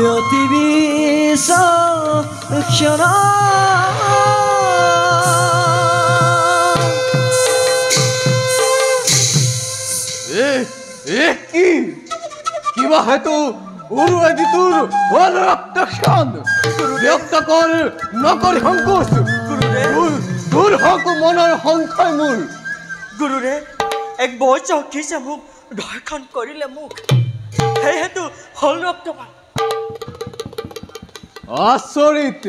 অতি বিচক্ষণ কি কিবা হয়তো উৰুৱাই দি তোৰ ৰক্তক্ষণ ব্যক্ত কৰ নকৰি সংকোচ তোৰ হক মনৰ সংশয় মোৰ গুৰুৰে এক বৈশ্য উঠিছে মোক ধৰ্ষণ কৰিলে মোক সেয়েহেতু হল ৰক্তপাত আচৰিত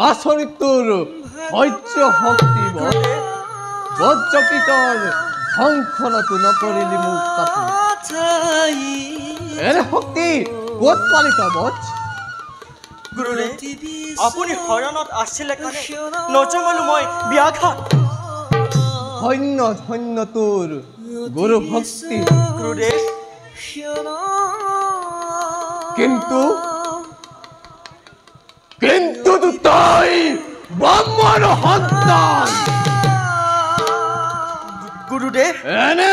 আচৰিত তোৰ সহ্য শক্তি বজ্ৰকীটৰ সংখনতো নকৰিলি মোক কাটি এনে শক্তি ক'ত পালি তই বচ গুৰুৰে আপুনি শৰণত আছিলে কাৰণে নজঙলো মই ব্যাঘাত ধন্য ধন্য তোৰ গুৰু ভক্তি গুৰুদেৱ কিন্তু কিন্তু তই ব্ৰহ্মৰ সন্তান গুৰুদেৱ এনে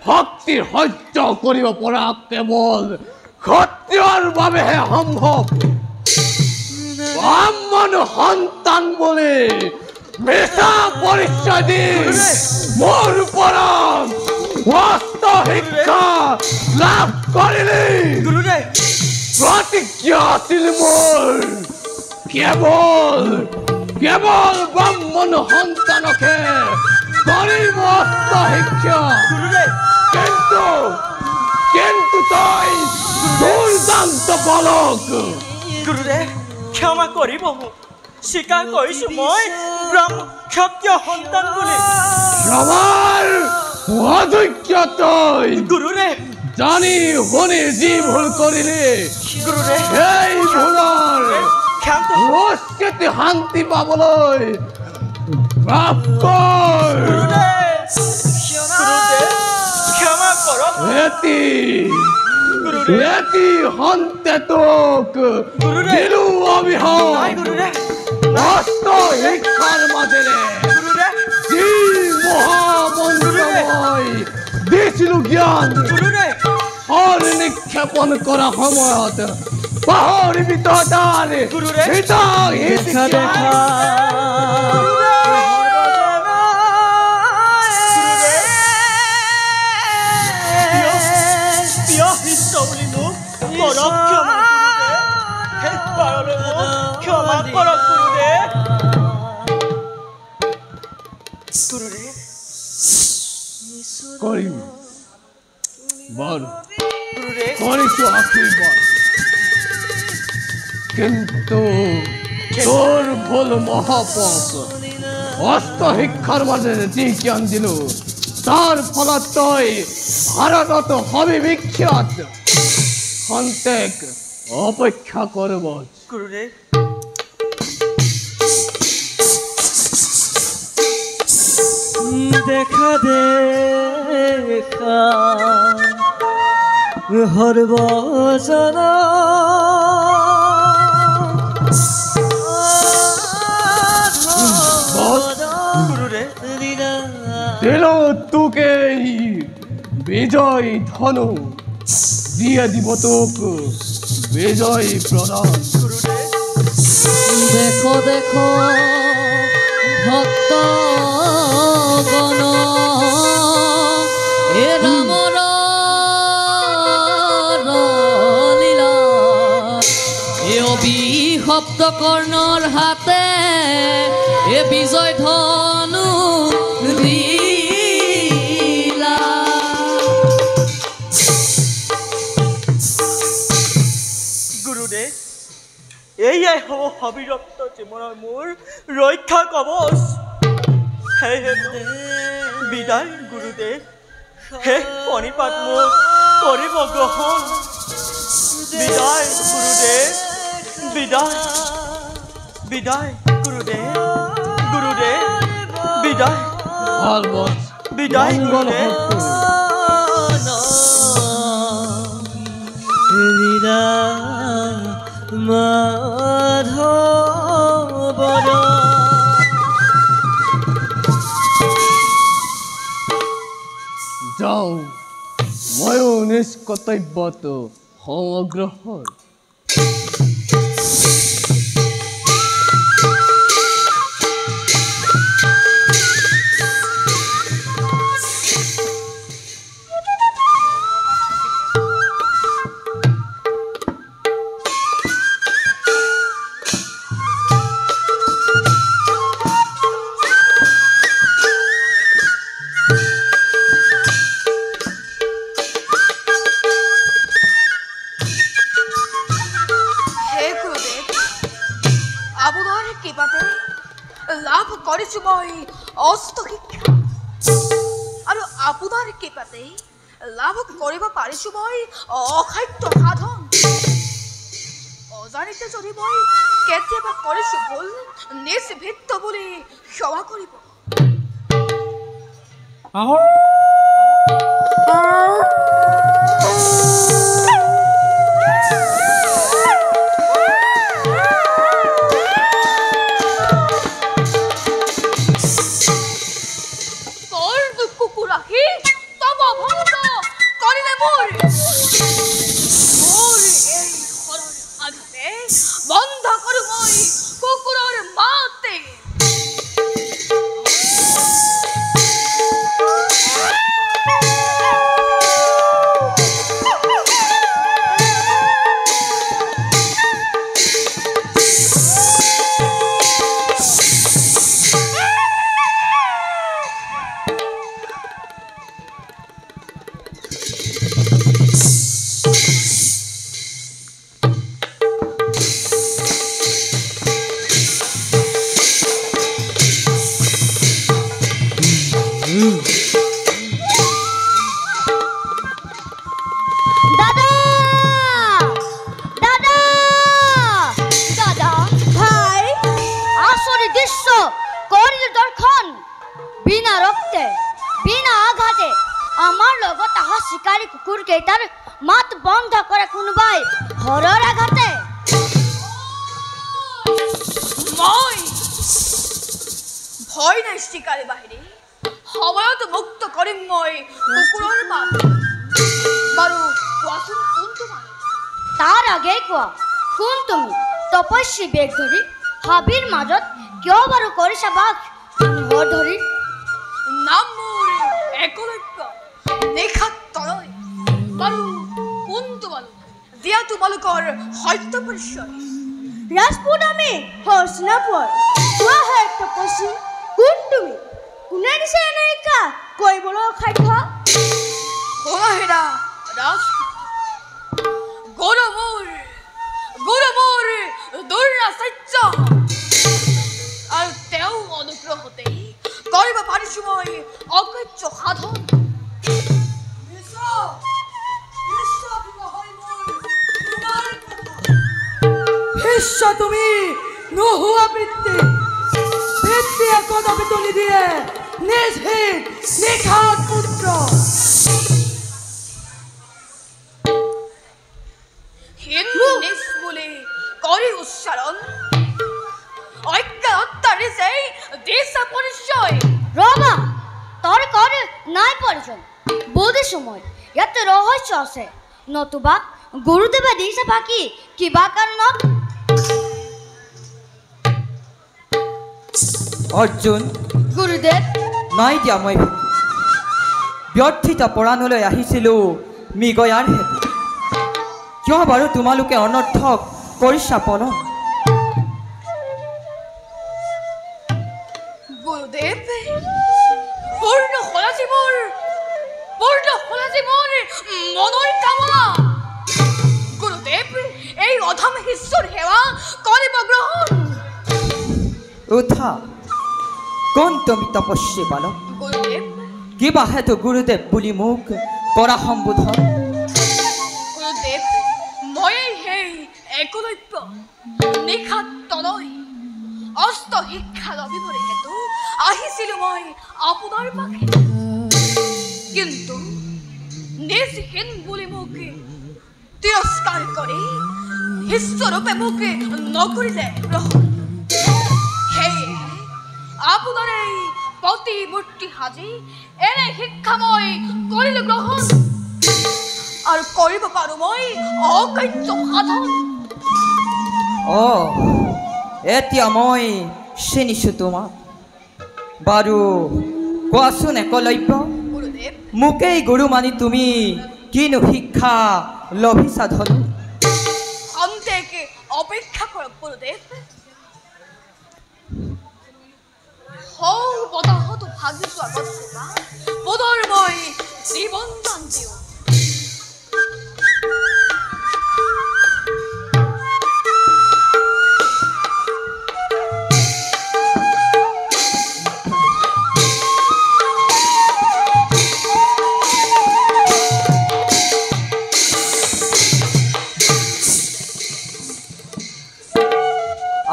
শক্তিৰ সহ্য কৰিব পৰা কেৱল ক্ষত্ৰিয়ৰ বাবেহে সম্ভৱ ব্ৰাহ্মণ সন্তান বুলি মিছা পৰিচয় দি মোৰ পৰা অস্ত্ৰ শিক্ষা লাভ কৰিলি গুৰুদেৱ প্ৰতিজ্ঞা আছিল মোৰ কেৱল কেৱল ব্ৰাহ্মণ সন্তানকে কৰিম অস্ত্ৰ শিক্ষা কিন্তু কিন্তু তই দুৰ্দান্ত বালক গুৰুদেৱ ক্ষমা কৰিব মোক স্বীকাৰ কৰিছো মই ক্ষত্ৰিয় সন্তান বুলি ক্ষমাৰ অযোগ্য তই গুৰুদেৱ জানি শুনি যি ভুল কৰিলি গুৰুদেৱ সেই ভুলৰ সংস্কৃতি শান্তি পাবলৈ ক্ষমা কৰক এটি হন্তে তোক দিলো অবিহন অস্ত্ৰ শিক্ষাৰ মাজেৰে যি মহামন্ত্ৰময় দিছিলো জ্ঞান হৰ নিক্ষেপণ কৰা সময়ত পাহৰিবি তই তাৰ দেখা দেখা কৰিম বাৰু কৰিছো আশীৰ্বাদ কিন্তু তোৰ ভুল মহাপাপ অস্ত্ৰ শিক্ষাৰ মাজেৰে যি জ্ঞান দিলো তাৰ ফলত তই ভাৰতত হবি বিখ্যাত খন্তেক অপেক্ষা কৰব গুৰুদেৱ দেখা দেখা হৰবজন দিল তোকে বিজয় ধনু দিয়ে দিব তোক বিজয় প্ৰদান। দেখো দেখো ভক্ত গণ এ ৰামৰ লীলা এ অভিশপ্ত কৰ্ণৰ হাতে এ বিজয় ধনু দিলা। গুৰুদেৱ এয়াই হ'ব অবিৰক্ত জীৱনৰ মোৰ ৰক্ষা কৱচ। হে বিদায় গুৰুদেৱ, হে পণিপাত মোক কৰিব গ্ৰহণ। বিদায় গুৰুদেৱ, বিদায় বিদায় গুৰুদেৱ, গুৰুদেৱ বিদায় বিদায় গুৰুদেৱ। যাওঁ ময়ো নিজ কৰ্তব্যটো অগ্ৰসৰ। লাভ কৰিছো মই অস্ত শিক্ষা আৰু আপোনাৰ কৃপাতে লাভ কৰিব পাৰিছো মই অখাদ্য সাধন। অজানিতে যদি মই কেতিয়াবা কৰিছো ভুল নিজ ভিত্ত বুলি ক্ষমা কৰিব। বন্ধ কৰো মই কুকুৰৰ মাতে। শিকাৰী কুকুৰ কেইটাৰ মাত বন্ধ কৰে কোনোবাই হৰৰ আঘাতে। মই ভয় নাই শিকাৰী বাহিনী, সময়ত মুক্ত কৰিম মই কুকুৰৰ মাত। বাৰু কোৱাচোন কোনটো মানুহ? তাৰ আগেই কোৱা কোন তুমি? তপস্বী বেগ ধৰি হাবিৰ মাজত কিয় বাৰু কৰিছা বাস সিংহৰ ধৰি? নাম মোৰ একলব্য নিশাত তৰৈ। বাৰু কোনটো মানুহ? দিয়া তোমালোকৰ সত্য পৰিচয়। ৰাজপুত আমি হৰ্ষনাপুৰ কোৱা হয় তপস্বী কোন তুমি? কোনে দিছে এনে শিক্ষা কৰিবলৈ অসাধ্য? হেৰা ৰাজপুত গুৰু মোৰ দুৰ্নাচাৰ্য আৰু তেওঁ অনুগ্ৰহতেই কৰিব পাৰিছো মই অকাৰ্য সাধন। শিষ্য তুমি নোহোৱা বৃত্তি বৃত্তিয়ে কদাপি তুলি দিয়ে নিজ হিত নিখাত পুত্ৰ। নিজ বুলি কৰি উচ্চাৰণ অজ্ঞাতাৰে যে দিছা পৰিচয়। ৰমা তোৰ নাই প্ৰয়োজন। বহু সময় ইয়াত ৰহস্য আছে, নতুবা গুৰুদেৱে দিছে বাকী কিবা কাৰণত। অৰ্জুন, গুৰুদেৱ নাই দিয়া মই ব্যৰ্থিত পৰাণলৈ আহিছিলোঁ মৃগয়াৰ হেতু। কিয় বাৰু তোমালোকে অনৰ্থক কৰিছা পলম? গুৰুদেৱ, পূৰ্ণ সলাজীৱৰ মনৰ কামনা। গুৰুদেৱ, এই অধম শিষ্যৰ সেৱা কৰিব গ্ৰহণ। উঠা, কোন তুমি তপস্বী বালক? গুৰুদেৱ, কিবা হেতু গুৰুদেৱ বুলি মোক কৰা সম্বোধন? গুৰুদেৱ, মই সেই একলব্য নিশাত তনয় অস্ত শিক্ষা লভিবৰ হেতু আহিছিলোঁ মই আপোনাৰ পাখে। কিন্তু নিজহীন বুলি মোক তিৰস্কাৰ কৰি শিষ্যৰূপে মোক নকৰিলে গ্ৰহণ। সেয়ে আপোনাৰ এই প্ৰতিমূৰ্তি সাজি এনে শিক্ষা মই কৰিলোঁ গ্ৰহণ, আৰু কৰিব পাৰোঁ মই অকাৰ্য সাধন। এতিয়া মই চিনিছোঁ তোমাক। বাৰু কোৱাচোন একলব্য, মোকেই গুৰু মানি তুমি কিনো শিক্ষা লভিছা ধনু? খন্তেকে অপেক্ষা কৰক গুৰুদেৱ। বতাহতো ভাগি যোৱা গছজোপা পদৰ মই জীৱন দান দিওঁ।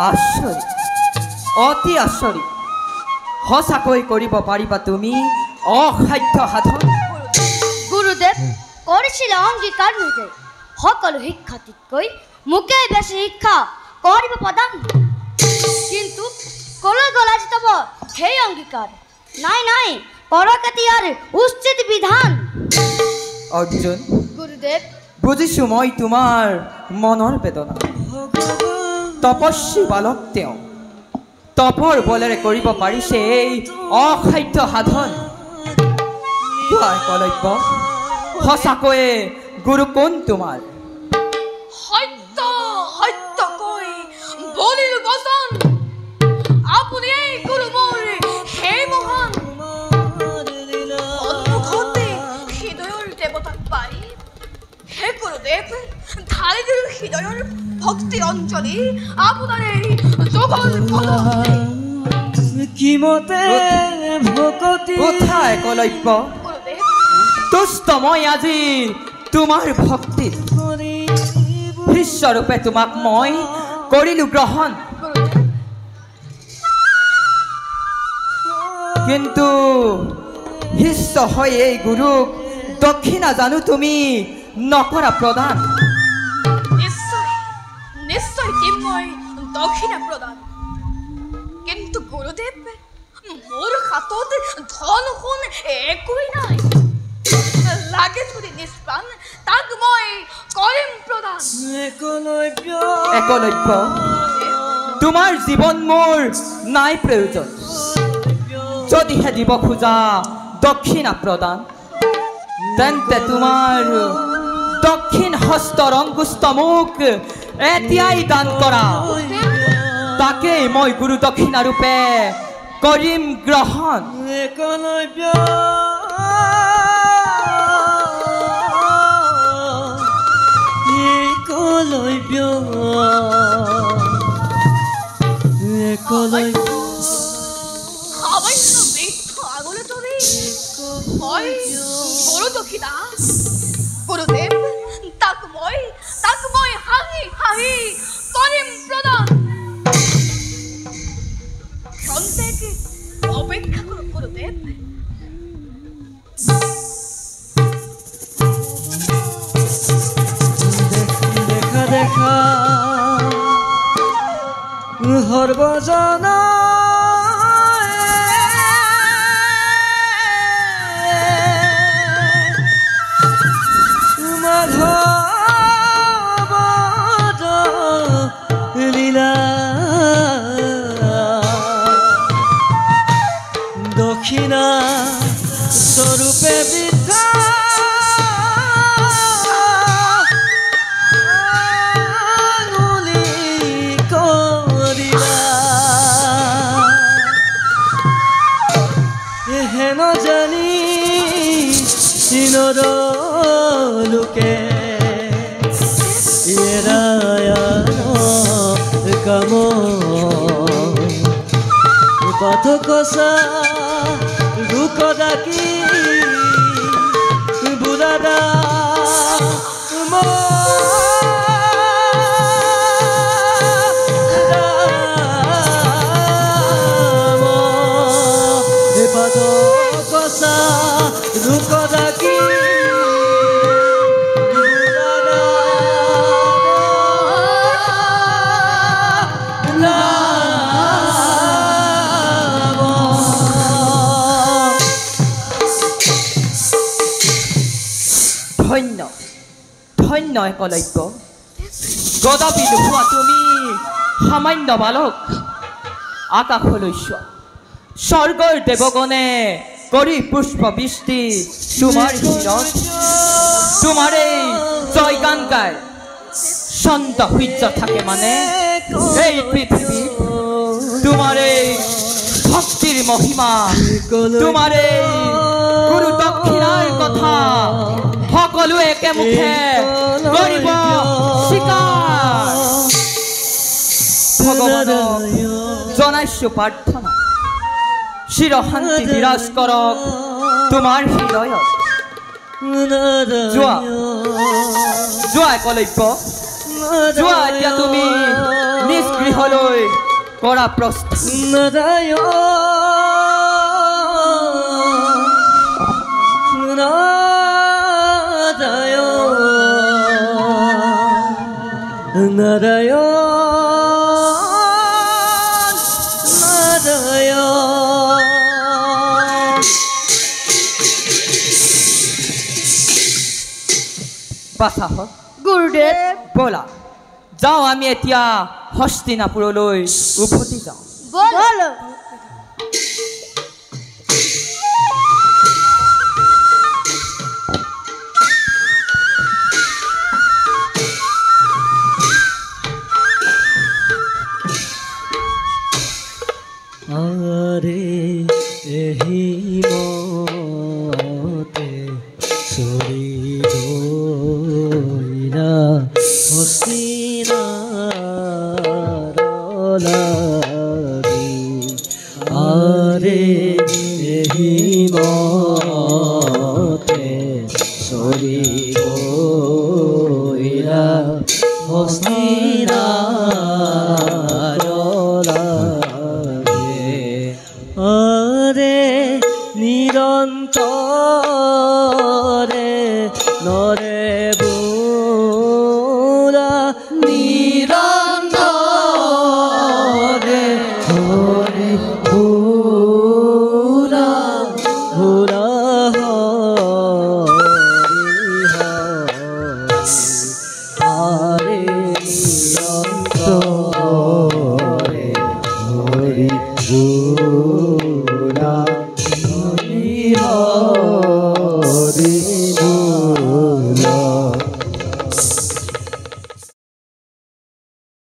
আচৰিত, অতি আচৰিত। সঁচাকৈ কৰিব পাৰিবা তুমি অসাধ্য সাধন? গুৰুদেৱ কৰিছিলে অংগীকাৰ নিজে, সকলো শিক্ষাৰ্থীতকৈ মোকেই বেছি শিক্ষা কৰিব প্ৰদান। কিন্তু কলৈ গ'ল আজি তব সেই অংগীকাৰ? নাই পৰকতি ইয়াৰ উচিত বিধান। অৰ্জুন, গুৰুদেৱ বুজিছোঁ মই তোমাৰ মনৰ বেদনা। তপস্বী বালক তেওঁ তপৰ বলেৰে কৰিব পাৰিছে এই অসাধ্য সাধন। কোৱা একলব্য, সঁচাকৈয়ে গুৰু কোন তোমাৰ? সত্যকৈ বলিল বচন, আপুনি এই গুৰু মোৰ সেই মহান। সন্মুখতে হৃদয়ৰ দেৱতাক পাই হে গুৰুদেৱ ঢালি দিলোঁ হৃদয়ৰ ভক্তিৰ অঞ্জলি আপোনাৰ এই যোগৰ কিমতে ভকতি। উঠা একলব্য, তুষ্ট মই আজি তোমাৰ ভক্তিত। শিষ্যৰূপে তোমাক মই কৰিলোঁ গ্ৰহণ। কিন্তু শিষ্য হৈ এই গুৰুক দক্ষিণা জানো তুমি নকৰা প্ৰদান? নিশ্চয় দিম মই দক্ষিণা প্ৰদান। কিন্তু গুৰুদেৱ, মোৰ হাতত ধন সোণ একোৱেই নাই। লাগে যদি নিষ্প্ৰাণ তাক মই কৰিম প্ৰদান। একলব্য, তোমাৰ জীৱন মোৰ নাই প্ৰয়োজন। যদিহে দিব খোজা দক্ষিণা প্ৰদান, তেন্তে তোমাৰ দক্ষিণ হস্তৰ অংকুষ্ট মোক এতিয়াই দান কৰা। তাকেই মই গুৰু দক্ষিণা ৰূপে কৰিম গ্ৰহণ। একলব্য, সামান্য বৃদ্ধ আগলে ধৰি মই গুৰু দক্ষিণা। গুৰুদেৱ, তাক মই হাঁহি কৰিম প্ৰদান। খন্তেকে অপেক্ষা কৰক গুৰুদেৱ। দেখা সৰ্বজনা দক্ষিণা স্বৰূপে বৃদ্ধা হেন জানি চিনৰ লোকে কাম পথ কষা লোক ডাকি বুঢ়া পথ কষা লোক ডাকি ধন্য একলব্য গদাপি নোহোৱা তুমি সামান্য বালক আকাশলৈ চোৱা স্বৰ্গৰ দেৱগণে কৰি পুষ্প বৃষ্টি তোমাৰ শিৰত তোমাৰ এই জয়গান গাই চন্দ সূৰ্য থাকে মানে এই পৃথিৱী তোমাৰ এই ভক্তিৰ মহিমা তোমাৰ এই গুৰু দক্ষিণাৰ কথা সকলো একে মুখে কৰিব স্বীকাৰ ভগৱানক জনাইছো প্ৰাৰ্থনা চিৰ শান্তি বিৰাজ কৰক তোমাৰ হৃদয়ত যোৱা যোৱা একলব্য যোৱা এতিয়া তুমি নিজ গৃহলৈ কৰা প্ৰস্তুত বাচাহত গুৰুদেৱ ব'লা যাওঁ আমি এতিয়া হস্তিনাপুৰলৈ উভতি যাওঁ বল আৰে এহি মতে চৰি গইলা হস্তিনাৰ লাগি আৰে এহি মতে চৰি গইলা হস্তিনাৰ আৰে নিৰন্তৰে নৰে বুড়া নিৰন্তৰে নৰে বুড়া বুড়া হৰি নিৰন্তৰে হৰি বুড়া হৰি